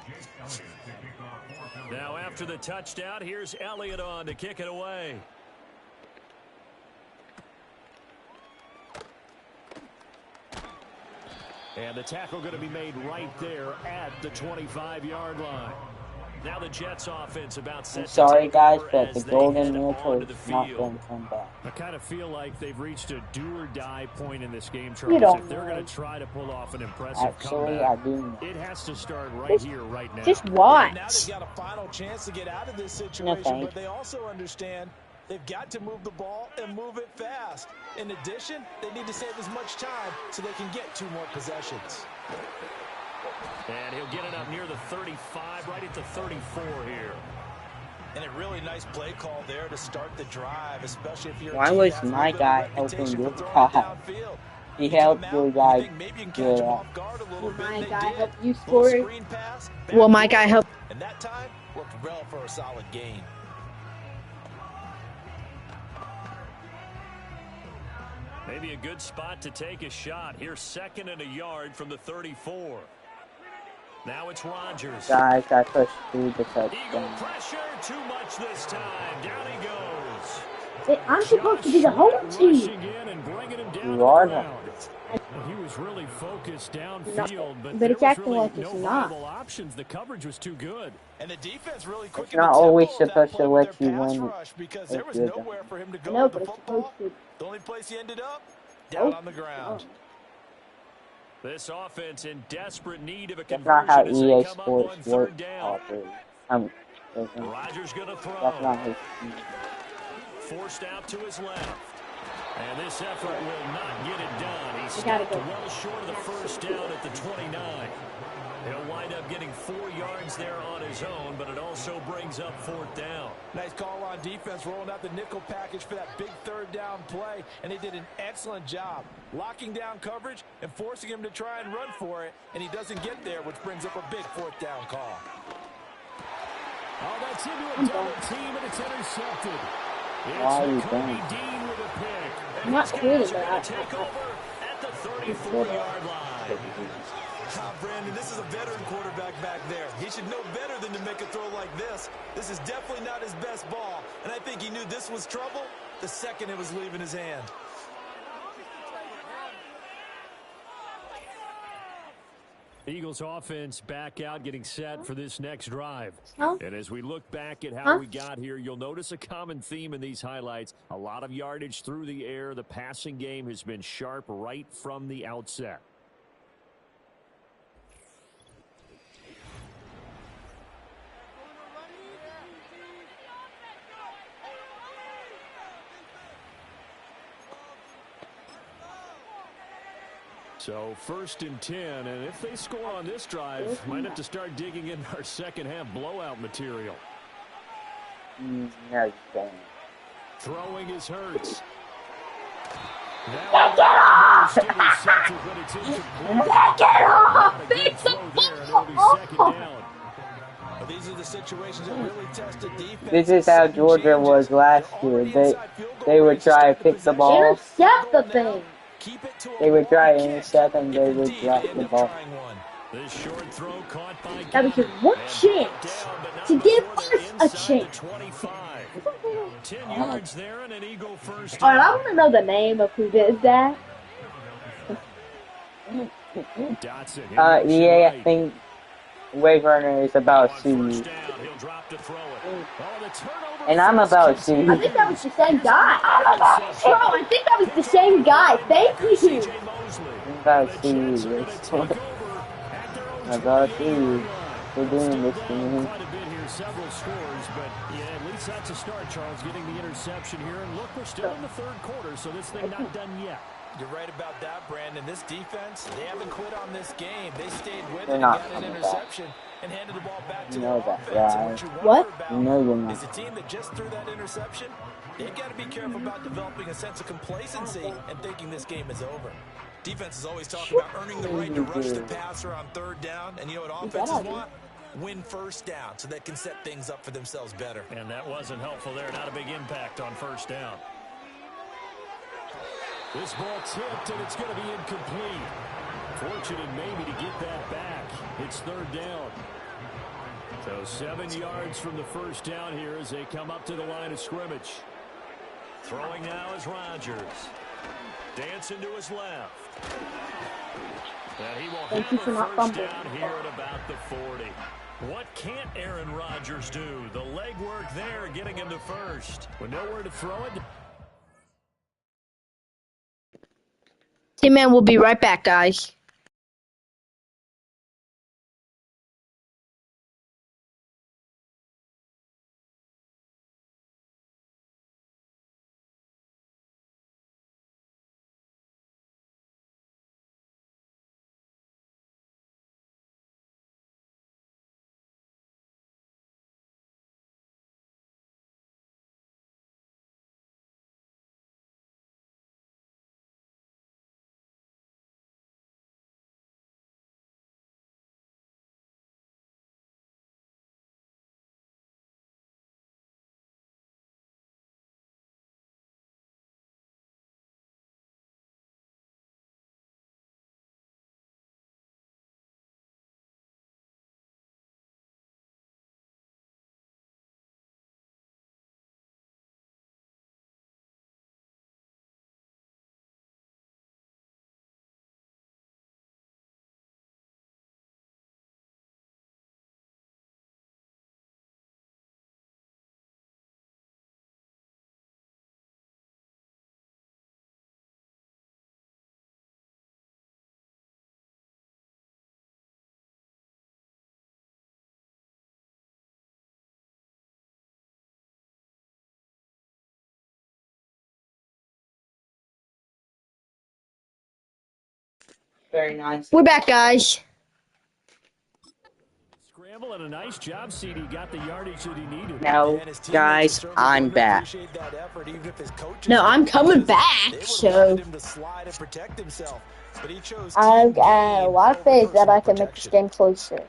Now after the touchdown, here's Elliott on to kick it away. And the tackle going to be made right there at the 25-yard line. Now the Jets offense about set I'm sorry, to take guys, over but as the they Golden head Miracle onto is the not field. going to come back. I kind of feel like they've reached a do-or-die point in this game, You Charles. don't If they're know. going to try to pull off an impressive Actually, comeback, I do know. it has to start right here, right now. Just Yeah, now they've watch. got a final chance to get out of this No, situation, thanks. but they also understand they've got to move the ball and move it fast. In addition, they need to save as much time so they can get 2 more possessions. And he'll get it up near the 35, right at the 34 here. And a really nice play call there to start the drive, especially if you're Why a team was that has a my little bit of guy a helping reputation for this throwing it guy? downfield. He You give helped him your out, and guy you think maybe you can catch good him at. off guard a little Will bit. my And they guy did. help you Little score it? screen pass, Will my back guy door, help? and that time worked well for a solid gain. Maybe a good spot to take a shot. Here's 2nd and a yard from the 34. Now it's Rodgers. Guys, I pushed through the Eagle touchdown. pressure, too much this time. Down he goes. I'm supposed to be the home team. Rushing in and bringing him down to You the are the ground. Well, he was really focused downfield, but but there it's was acting really like it's no not. viable options. The coverage was too good. And the defense really It's quickened the not tempo always of that supposed play to with let their you pass win rush because there if was you're nowhere for him to go No, with but the it's football. supposed to. The only place he ended up, down Oh, on the ground. This offense in desperate need of a That's not how conversion as they EA come up Sports on 3rd works. down. Rodgers going to throw. That's not his team. Forced out to his left. And this effort will not get it done. He's gotta stopped go. well short of the first down at the 29. He'll wind up getting 4 yards there on his own, but it also brings up 4th down. Nice call on defense, rolling out the nickel package for that big 3rd down play, and they did an excellent job locking down coverage and forcing him to try and run for it, and he doesn't get there, which brings up a big 4th down call. Oh, that's into a double team, and it's intercepted. Why are you It's doing? McCarthy Dean with a pick. I'm not These really, guys are but going to take over at the 34-yard line. Brandon, this is a veteran quarterback back there. He should know better than to make a throw like this. This is definitely not his best ball, and I think he knew this was trouble the second it was leaving his hand. Eagles offense back out, getting set for this next drive. Huh? And as we look back at how we got here, you'll notice a common theme in these highlights. A lot of yardage through the air. The passing game has been sharp right from the outset. So 1st and 10, and if they score on this drive, might have to start digging in our second half blowout material. No, you don't. Throwing is Hurts. That one almost intercepted, but it's incomplete. Get off! Not a good It's a throw there, and it'll be 2nd down. But these are the situations that really test the defense. This is how Georgia was last year. They would try to pick the ball. Intercept the thing. They would try to intercept and they would drop the ball. This short throw caught by That was your one chance to give us a chance. 10 yards there and an Eagle first. Alright, I want to know the name of who did that. EA, I think Wave Runner is about to. And I'm about to. I think that was the same guy. Bro, I think that was the same guy. Thank you. I'm about to. I'm about to. They're doing this to me. Quite a bit here, several scores, but yeah, at least that's a start, Charles, getting the interception here. And look, we're still in the 3rd quarter, so this thing not done yet. You're right about that, Brandon. This defense, they haven't quit on this game. They stayed with They're it and not got an coming interception and handed the ball back to You their know that, offense. And right? what you What? wonder about You know you're not. is a team that just threw that interception, they've got to be careful about developing a sense of complacency and thinking this game is over. Defenses always talk about earning the right to rush the passer on third down. And you know what offenses want? Win first down so they can set things up for themselves better. And that wasn't helpful there. Not a big impact on first down. This ball tipped, and it's going to be incomplete. Fortunate maybe to get that back. It's third down. So 7 yards from the first down here as they come up to the line of scrimmage. Throwing now is Rodgers. Dancing to his left. And he will have a first down here at about the 40. What can't Aaron Rodgers do? The legwork there getting him to first. With nowhere to throw it. Tman will be right back, guys. Very nice. We're back, guys. Scramble and a nice job, CD. Got the yardage that he needed. Now, guys, I'm back. No, I'm coming back, so I've got a lot of faith that I can make this game closer.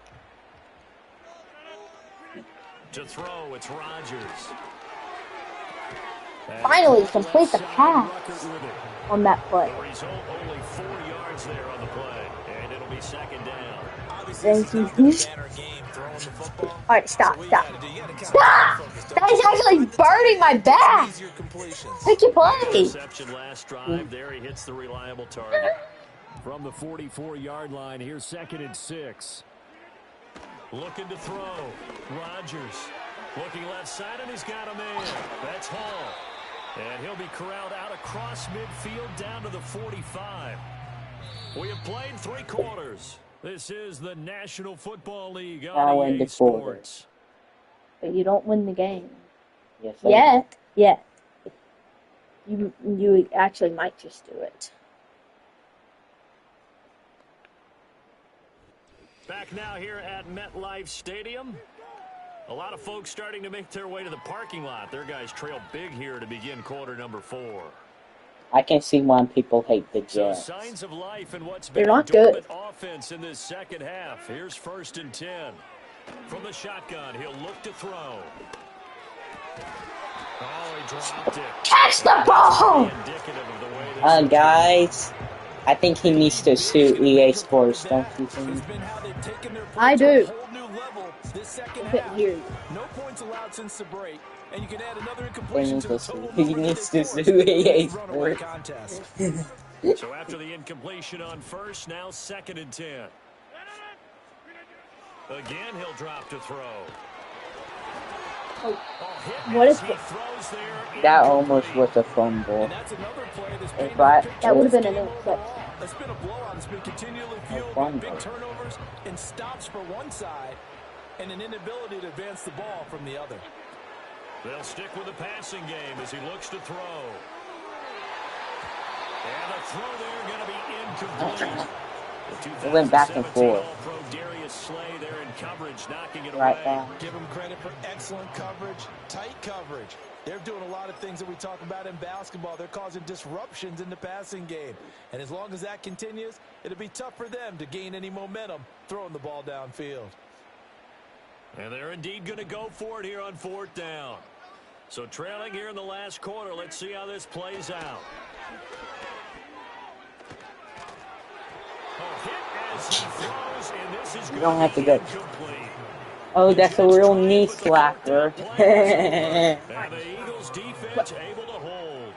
To throw, it's Rodgers. Finally, complete the pass on that play. The result, only 4 yards there on the play, and it'll be second down. Thank you. Alright, stop. Stop! That is actually burning my back! Take your play! Interception last drive. There he hits the reliable target. From the 44-yard line, here's 2nd and 6. Looking to throw. Rodgers. Looking left side, and he's got a man. That's Hall. And he'll be corralled out across midfield down to the 45. We have played 3 quarters. This is the National Football League on EA Sports. But you don't win the game. Yes. Yet. You actually might just do it. Back now here at MetLife Stadium. A lot of folks starting to make their way to the parking lot. Their guys trail big here to begin quarter number 4. I can see why people hate the Jets. So signs of life in what's They're been not a dormant good. offense in this second half. Here's 1st and 10. From the shotgun, he'll look to throw. Oh, he dropped it. Catch the ball! Guys, I think he needs to sue EA Sports, don't you think? I do. No points allowed since the break, and you can add another He incompletion to the total. needs to sue EA Sports. So after the incompletion on first, now 2nd and 10. Again, he'll drop to throw. What is that? Almost was a fumble. That would have been an interception. It's been a blowout. It's been continually fueled by big turnovers and stops for one side and an inability to advance the ball from the other. They'll stick with the passing game as he looks to throw. And the throw there going to be incomplete. It went back and forth. There in coverage, knocking it Right away. back. Give them credit for excellent coverage, tight coverage. They're doing a lot of things that we talk about in basketball. They're causing disruptions in the passing game. And as long as that continues, it'll be tough for them to gain any momentum throwing the ball downfield. And they're indeed going to go for it here on 4th down. So trailing here in the last quarter. Let's see how this plays out. You don't have to go. Oh, that's a real knee slapper. And the Eagles defense able to hold.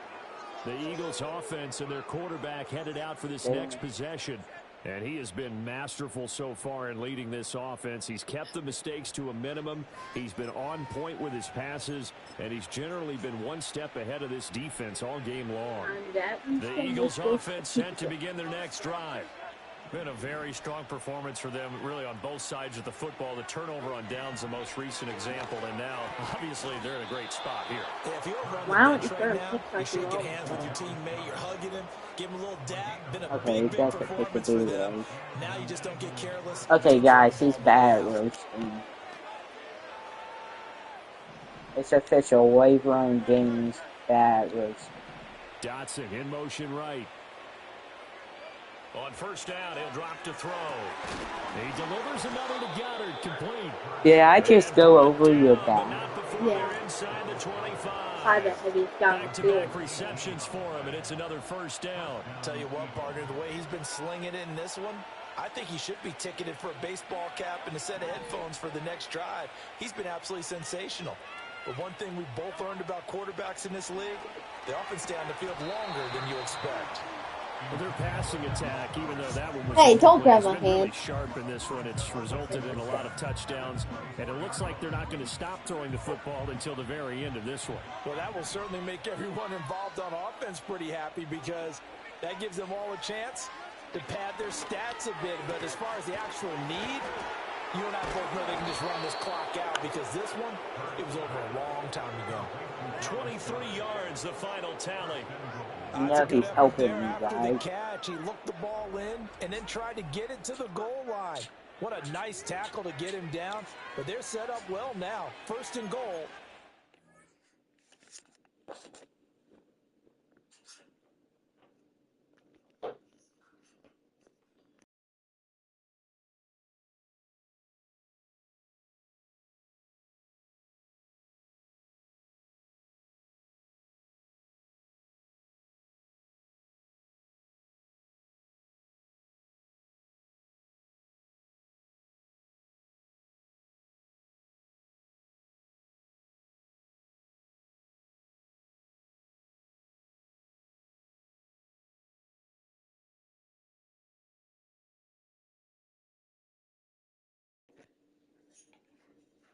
The Eagles offense and their quarterback headed out for this next possession. And he has been masterful so far in leading this offense. He's kept the mistakes to a minimum. He's been on point with his passes. And he's generally been one step ahead of this defense all game long. The Eagles offense set to begin their next drive. Been a very strong performance for them, really, on both sides of the football. The turnover on downs, the most recent example, and now, obviously, they're in a great spot here. Yeah, if you're around Wow, the bench right now, you're shaking hands with your teammate, you're hugging him, give him a little dap. Been a big performance for them. Now you just don't get careless. Okay, guys, he's bad at roasting. It's official. Wavering Games bad roasting. Dotson in motion right. On 1st down, he'll drop to throw. He delivers another to Goddard, complete. Yeah, I just go over your back. Yeah. Inside the 25. Back-to-back receptions for him, and it's another 1st down. Tell you what, partner, the way he's been slinging it in this one, I think he should be ticketed for a baseball cap and a set of headphones for the next drive. He's been absolutely sensational. But one thing we both learned about quarterbacks in this league, they often stay on the field longer than you expect. Well, their passing attack, even though that one was don't grab my hand. really sharp in this one, it's resulted in a lot of touchdowns, and it looks like they're not going to stop throwing the football until the very end of this one. Well, that will certainly make everyone involved on offense pretty happy because that gives them all a chance to pad their stats a bit. But as far as the actual need, you and I both know they can just run this clock out because this one, it was over a long time ago. 23 yards, the final tally. You know he's helping me, right? Catch. He looked the ball in and then tried to get it to the goal line. What a nice tackle to get him down. But they're set up well now. 1st and goal.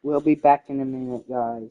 We'll be back in a minute, guys.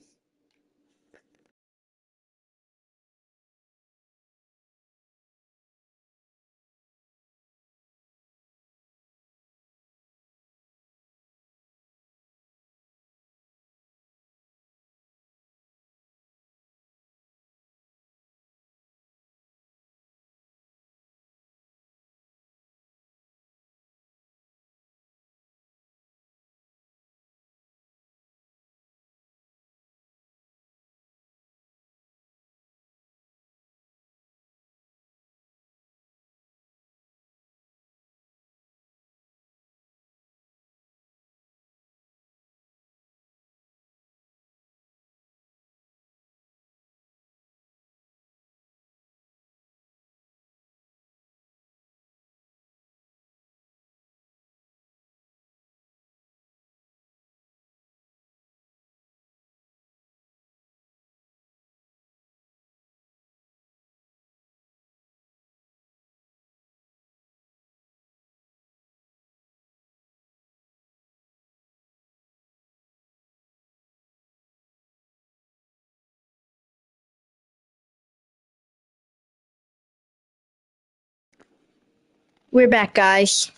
We're back, guys.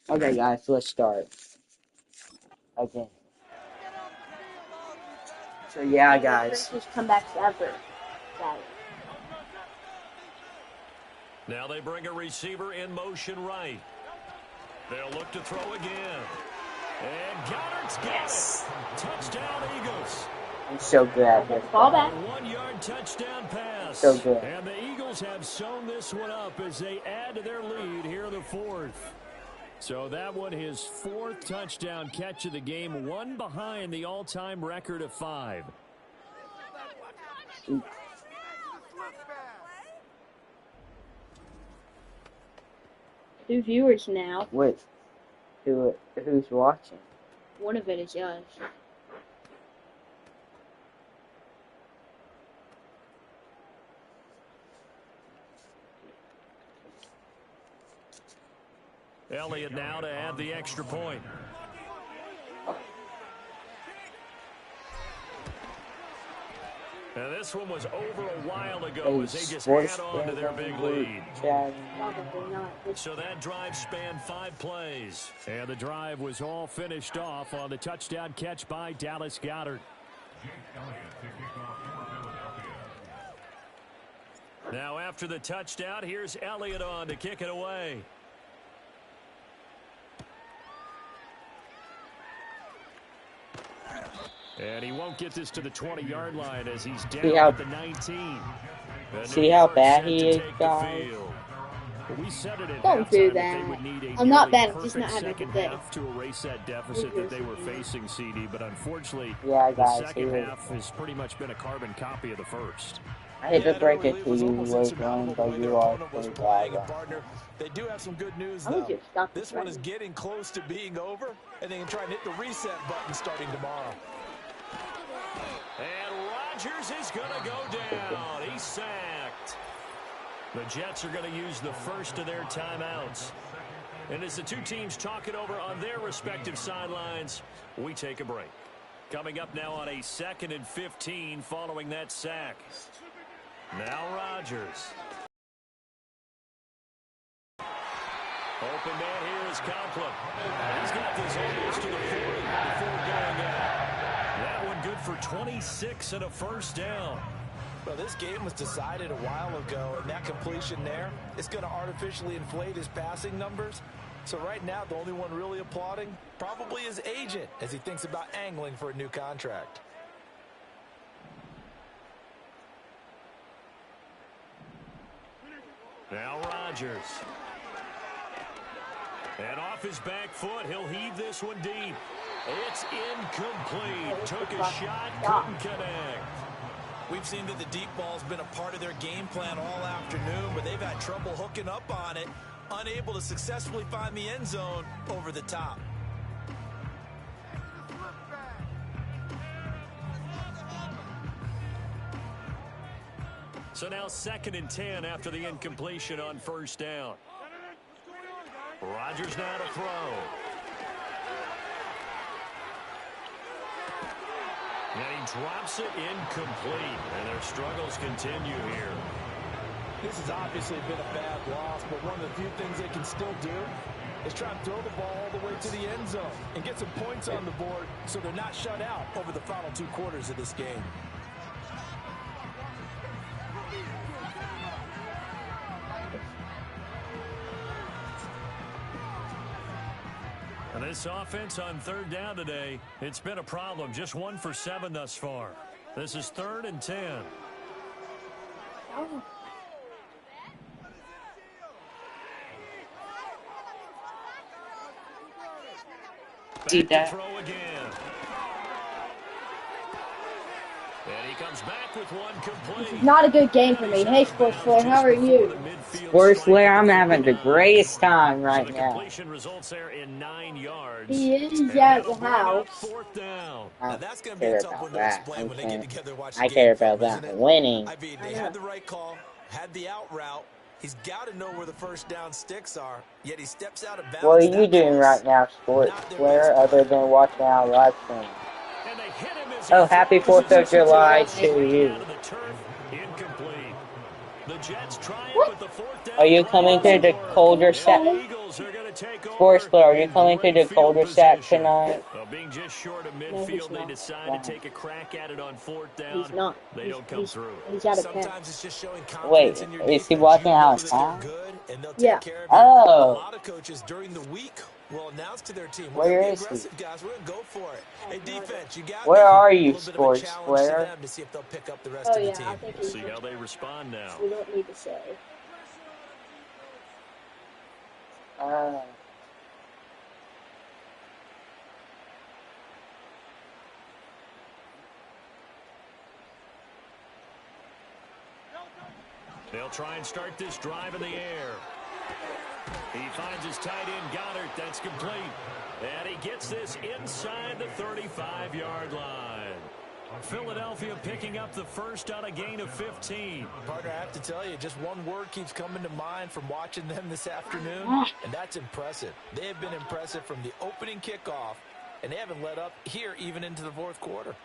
Okay, guys, let's start. Okay. So, yeah, guys. Comebacks ever. Now they bring a receiver in motion right. They'll look to throw again. And Goddard's got it. Touchdown, Eagles. I'm so good at this. Ball back. A 1-yard touchdown pass. So good. And the Eagles have sewn this one up as they add to their lead here in the fourth. So that one, his fourth touchdown catch of the game, one behind the all-time record of 5. Two viewers now. Wait, who's watching? One of it is yours. Elliott now to add the extra point. Now this one was over a while ago as they just add on to their big lead. So that drive spanned 5 plays. And the drive was all finished off on the touchdown catch by Dallas Goedert. Now after the touchdown, here's Elliott on to kick it away. And he won't get this to the 20-yard line as he's down at the 19. See how bad he is, guys? Don't do that. I'm not bad. I'm just not having a good day. To erase that deficit that they were facing, CD, but unfortunately, guys, the second half has pretty much been a carbon copy of the first. I hate to break it to you, Wilson, but you are so bad. They do have some good news, though. This one is getting close to being over, and they can try and hit the reset button starting tomorrow. And Rodgers is going to go down. He's sacked. The Jets are going to use the first of their timeouts. And as the two teams talk it over on their respective sidelines, we take a break. Coming up now on a 2nd and 15 following that sack. Now Rodgers. Open man here is Conklin. He's got this almost to the 40 before going out. That one good for 26 and a first down. Well, this game was decided a while ago, and that completion there is going to artificially inflate his passing numbers. So right now, the only one really applauding probably his agent as he thinks about angling for a new contract. Now Rodgers. And off his back foot, he'll heave this one deep. It's incomplete. Took a shot, couldn't connect. We've seen that the deep ball's been a part of their game plan all afternoon, but they've had trouble hooking up on it, unable to successfully find the end zone over the top. So now 2nd and 10 after the incompletion on first down. Rodgers now to throw. And he drops it incomplete. And their struggles continue here. This has obviously been a bad loss, but one of the few things they can still do is try and throw the ball all the way to the end zone and get some points on the board so they're not shut out over the final 2 quarters of this game. And this offense on 3rd down today, it's been a problem. Just 1 for 7 thus far. This is 3rd and 10. Oh. Back to throw again. And he comes back with one complete. This is not a good game for me. Hey, Sports Flare, how are you? Sports Flare, I'm having the greatest time right now. Completion results there in 9 yards. He is at the house. 4th down. I That's going to don't be a care tough one about to that. explain when they get together and watch the I game care about film, that isn't it? winning. I mean, they had the right call, had the out route. He's got to know where the first down sticks are, yet he steps out of bounds. What are you doing right now, Sports Flare, other than watching our live stream? Oh, happy 4th of July to you. What? Are you coming to the colder set? take Sports over. Player, are you coming to the cul-de-sac Position. tonight? Well, being just short of No, midfield, he's they not. decide to take a crack at it on 4th down. He's not. They don't come through. He's out of Sometimes it's just showing Wait, confidence in your is he defense. watching You know out that time? they're good, and they'll Yeah. take care of you. A Oh, lot of coaches during the week will announce to their team, where we're going to is be he? aggressive, guys. We're going to go for it. Hey, defense, you got Where me? are A you, little bit of a Sports challenge to Player? them to see if they'll pick up the rest Oh of the yeah, team. I think We'll see how they respond now. we don't need to say. They'll try and start this drive in the air. He finds his tight end, Goddard. That's complete. And he gets this inside the 35-yard line. Philadelphia picking up the first on a gain of 15. Partner, I have to tell you, just one word keeps coming to mind from watching them this afternoon, and that's impressive. They have been impressive from the opening kickoff, and they haven't let up here even into the fourth quarter.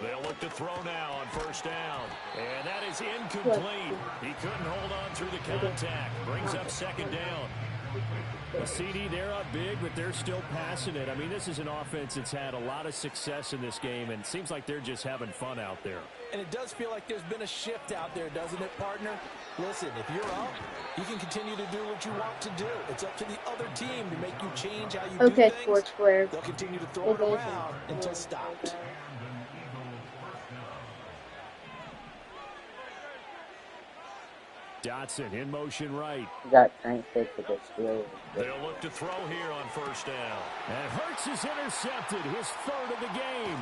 They'll look to throw now on 1st down. And that is incomplete. He couldn't hold on through the contact. Brings up 2nd down. The CD, they're up big, but they're still passing it. I mean, this is an offense that's had a lot of success in this game, and it seems like they're just having fun out there. And it does feel like there's been a shift out there, doesn't it, partner? Listen, if you're up, you can continue to do what you want to do. It's up to the other team to make you change how you do things. Okay, Sports Player. They'll continue to throw it around until stopped. Dotson in motion right. You got transferred to the field. They'll look to throw here on 1st down. And Hurts is intercepted, his 3rd of the game.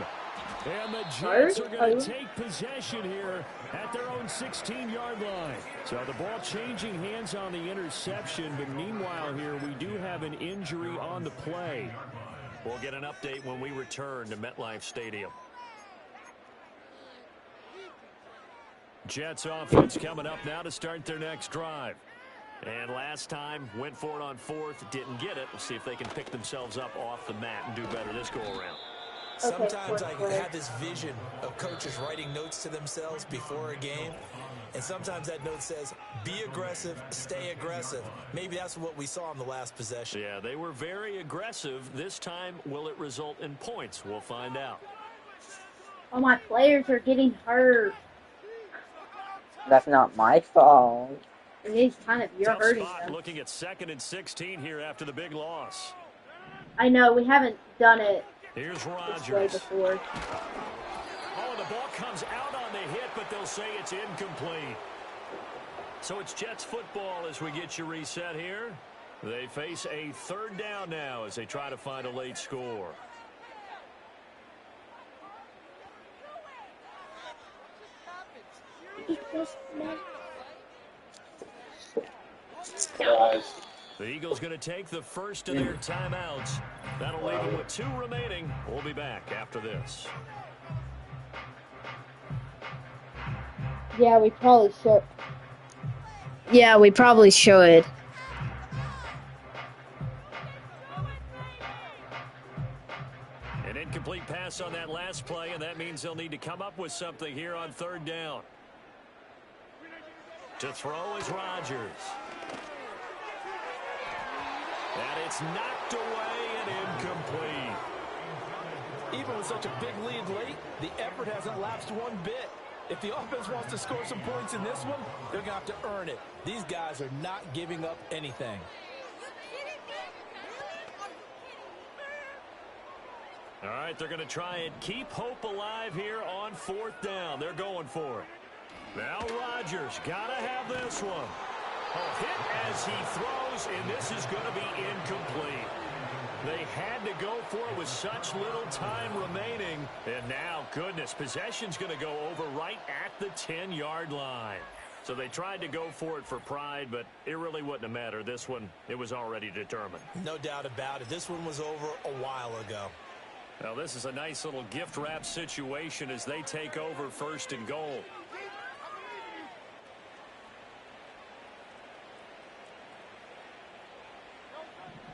And the Jets are going to take possession here at their own 16-yard line. So the ball changing hands on the interception, but meanwhile here we do have an injury on the play. We'll get an update when we return to MetLife Stadium. Jets offense coming up now to start their next drive. And last time, went for it on 4th, didn't get it. We'll see if they can pick themselves up off the mat and do better this go-around. Sometimes I have this vision of coaches writing notes to themselves before a game. And sometimes that note says, be aggressive, stay aggressive. Maybe that's what we saw in the last possession. Yeah, they were very aggressive. This time, will it result in points? We'll find out. All my players are getting hurt. That's not my fault. It is kind of, you're Tough hurting spot them. looking at 2nd and 16 here after the big loss. I know, we haven't done it Here's this way Rodgers. before. Oh, the ball comes out on the hit, but they'll say it's incomplete. So it's Jets football as we get you reset here. They face a 3rd down now as they try to find a late score. The Eagles going to take the first of their timeouts. That'll leave them with 2 remaining. We'll be back after this. Yeah, we probably should. Yeah, we probably should. An incomplete pass on that last play, and that means they'll need to come up with something here on 3rd down. To throw is Rodgers. And it's knocked away and incomplete. Even with such a big lead late, the effort hasn't lapsed one bit. If the offense wants to score some points in this one, they're going to have to earn it. These guys are not giving up anything. All right, they're going to try and keep hope alive here on 4th down. They're going for it. Now Rodgers got to have this one. A hit as he throws, and this is going to be incomplete. They had to go for it with such little time remaining. And now, goodness, possession's going to go over right at the 10-yard line. So they tried to go for it for pride, but it really wouldn't have mattered. This one, it was already determined. No doubt about it. This one was over a while ago. Now, this is a nice little gift wrap situation as they take over 1st and goal.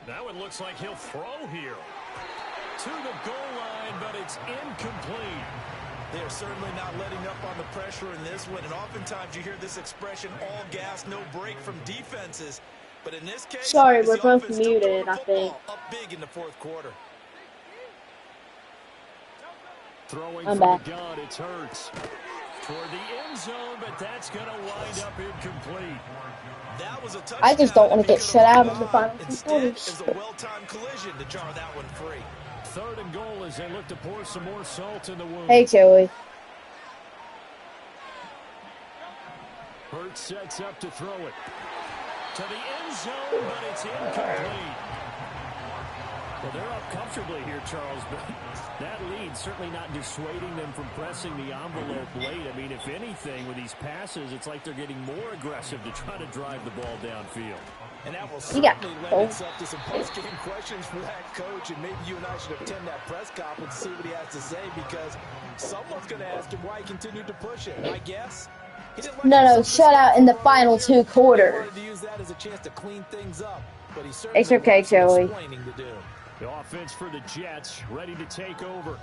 Now it looks like he'll throw here. To the goal line, but it's incomplete. They're certainly not letting up on the pressure in this one. And oftentimes you hear this expression, all gas, no break from defenses. But in this case, sorry, we're the both offense still throwing muted, the I think. football up big in the fourth quarter. Throwing I'm from back. the gun, it's Hurts. Toward the end zone, but that's going to wind up incomplete. That was a touchdown. I just don't want to get shut out in the final 2 Instead, quarters. it was a well-timed collision to jar that one free. 3rd and goal as they look to pour some more salt in the wound. Hey, Joey. Hurts sets up to throw it. To the end zone, but it's incomplete. Well, they're up comfortably here, Charles, but that lead certainly not dissuading them from pressing the envelope late. I mean, if anything, with these passes, it's like they're getting more aggressive to try to drive the ball downfield. And that will certainly lend itself to some post-game questions for that coach, and maybe you and I should attend that press conference to see what he has to say, because someone's going to ask him why he continued to push it. My guess? No, shutout in the final 2 quarters. He wanted to use that as a chance to clean things up, but he It's okay, Joey. To do. The offense for the Jets ready to take over.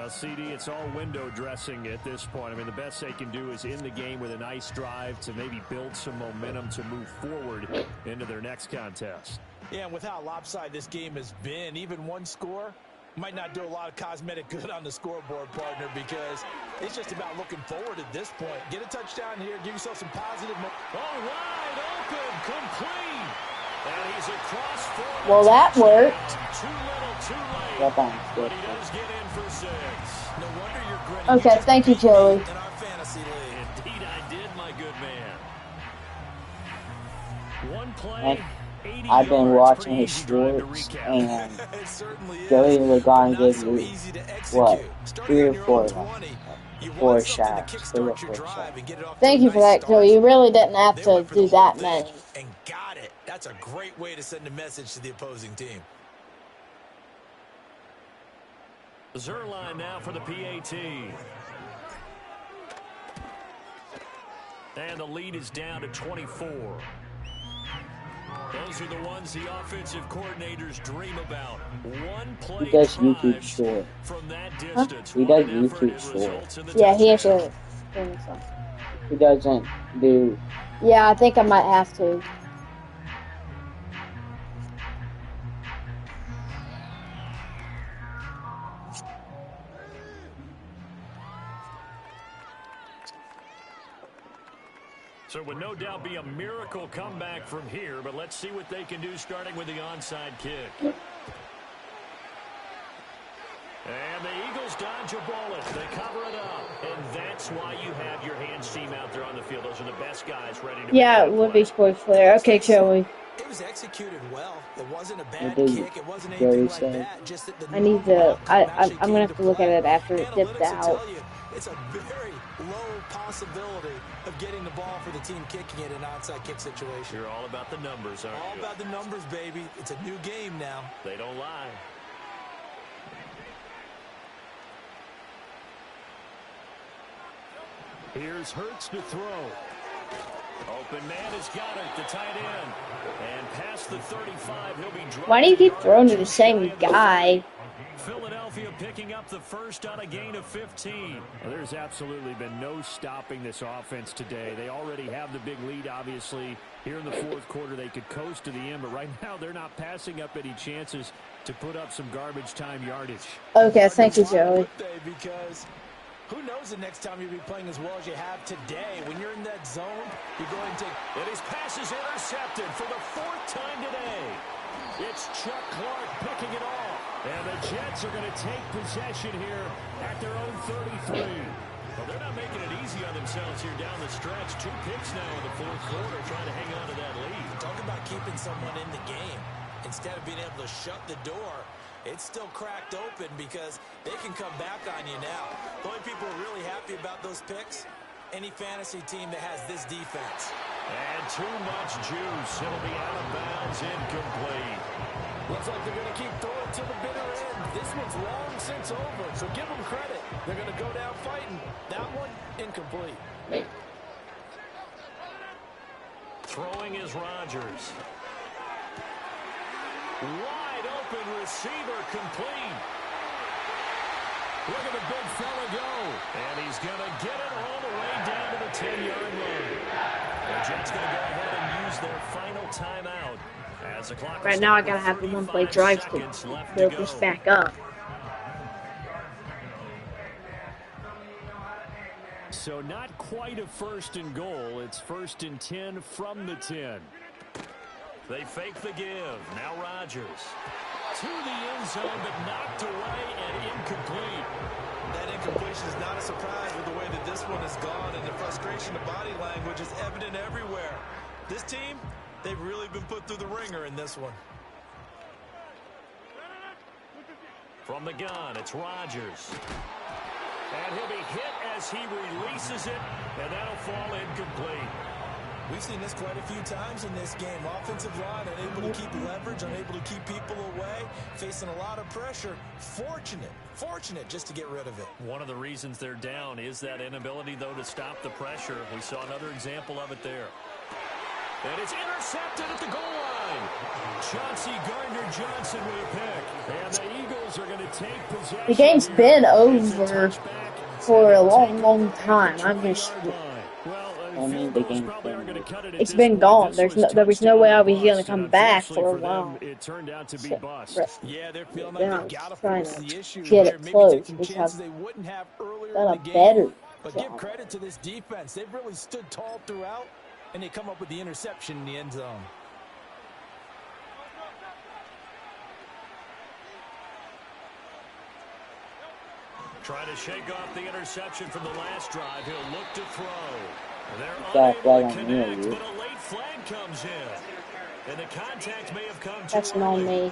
CD, it's all window dressing at this point. I mean, the best they can do is end the game with a nice drive to maybe build some momentum to move forward into their next contest. Yeah, and with how lopsided this game has been, even one score might not do a lot of cosmetic good on the scoreboard, partner, because it's just about looking forward at this point. Get a touchdown here, give yourself some positive wide open, complete. And he's across for well, that worked. Too little, too late. But he does get in for 6. No wonder you're gritty. Okay, thank you, Joey. In our fantasy league. Indeed I did, my good man. One play. I've been watching his shorts, and Joey Logano gives you, what, 3 or 4 shots. Thank you for that, Joey. You really didn't have to do that many. And got it. That's a great way to send a message to the opposing team. Zerline now for the PAT. And the lead is down to 24. Those are the ones the offensive coordinators dream about. One play he does YouTube short. From that distance. He does YouTube short. Yeah, he actually. He doesn't do. Yeah, I think I might have to. So it would no doubt be a miracle comeback from here, but let's see what they can do starting with the onside kick. And the Eagles dodge a bullet. They cover it up. And that's why you have your hands team out there on the field. Those are the best guys ready to yeah, it would be sports player. Okay, Joey. It was executed well. It wasn't a bad kick. It wasn't anything like that. Just that the I need to. I'm gonna have to look at it after it dipped out. It's a very low possibility of getting the ball for the team kicking it in an onside kick situation. You're all about the numbers, aren't you? All about the numbers, baby. It's a new game now. They don't lie. Here's Hurts to throw. Open man has got it, the tight end. And past the 35, he'll be dropped. Why do you keep throwing to the same guy? Philadelphia picking up the first on a gain of 15. Well, there's absolutely been no stopping this offense today. They already have the big lead, obviously. Here in the fourth quarter, they could coast to the end, but right now they're not passing up any chances to put up some garbage time yardage. Okay, thank you, Joey. Because who knows the next time you'll be playing as well as you have today. When you're in that zone, you're going to... And his pass is intercepted for the 4th time today. It's Chuck Clark picking it off. And the Jets are going to take possession here at their own 33. Well, they're not making it easy on themselves here down the stretch. 2 picks now in the fourth quarter trying to hang on to that lead. Talk about keeping someone in the game. Instead of being able to shut the door, it's still cracked open because they can come back on you now. The only people really happy about those picks, any fantasy team that has this defense. And too much juice. It'll be out of bounds, incomplete. Looks like they're going to keep throwing to the bitter end. This one's long since over, so give them credit. They're going to go down fighting. That one, incomplete. Throwing is Rodgers. Wide open receiver, complete. Look at the big fella go. And he's going to get it all the way down to the 10-yard line. The Jets going to go ahead and use their final timeout. As the clock Right now, I gotta have the one-play drives to build this back up. So not quite a 1st and goal. It's 1st and 10 from the 10. They fake the give. Now Rodgers. To the end zone, but knocked away and incomplete. That incompletion is not a surprise with the way that this one has gone, and the frustration of body language is evident everywhere. This team, they've really been put through the ringer in this one. From the gun, it's Rodgers. And he'll be hit as he releases it, and that'll fall incomplete. We've seen this quite a few times in this game. Offensive line unable to keep leverage, unable to keep people away, facing a lot of pressure. Fortunate just to get rid of it. One of the reasons they're down is that inability, though, to stop the pressure. We saw another example of it there. And it's intercepted at the goal line. Chauncey Gardner-Johnson with a pick. And the Eagles are going to take possession. The game's been over for a long time. I'm just... It's been gone. There was no way I was going to come back for a while. It turned out to be bust. Yeah, they're feeling like they gotta force the issue get here. it Maybe close. taking We chances have they wouldn't have earlier done in a the game. better But give job. credit to this defense. They've really stood tall throughout, and they come up with the interception in the end zone. Trying to shake off the interception from the last drive. He'll look to throw. They're Back unable right to on connect, you. but a late flag comes in. And the contact may have come too That's early. on me.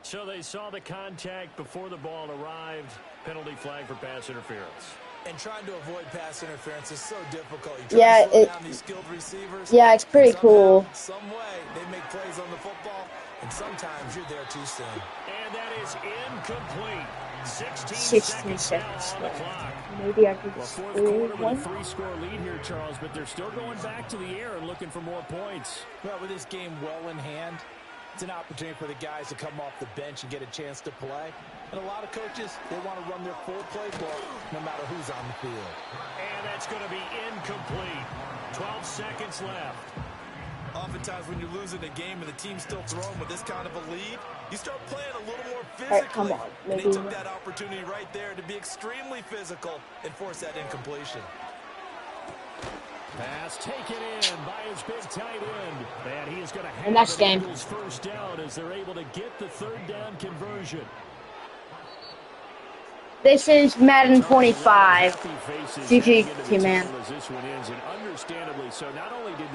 So they saw the contact before the ball arrived. Penalty flag for pass interference. And trying to avoid pass interference is so difficult. You Yeah, try to slow down these skilled receivers. Yeah, it's pretty cool. Some way, they make plays on the football, and sometimes you're there too soon. And that is incomplete. 16 seconds now on the clock. Maybe I could Well, fourth score quarter with a one. 3-score lead here, Charles, but they're still going back to the air and looking for more points. Well, with this game well in hand, it's an opportunity for the guys to come off the bench and get a chance to play. And a lot of coaches, they want to run their full playbook no matter who's on the field. And that's going to be incomplete. 12 seconds left. Oftentimes when you're losing a game and the team's still throwing with this kind of a lead, you start playing a little more physically. All right, come on. And they took that opportunity right there to be extremely physical and force that incompletion. Pass taken in by his big tight end. And he is going to have next the game. Eagles first down as they're able to get the third down conversion. This is Madden 25. GG, Tman.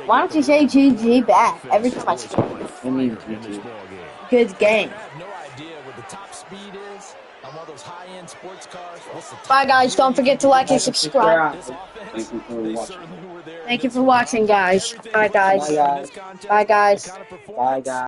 Why don't you say GG back every time I speak? I mean, GG. Good game. I have no idea what the top speed is on one of those high-end sports cars. Bye, guys. Don't forget to like and subscribe. This offense, Thank you for they watching. certainly were there. Thank you for watching, guys. Bye, guys. Bye, guys. Bye, guys. Bye, guys.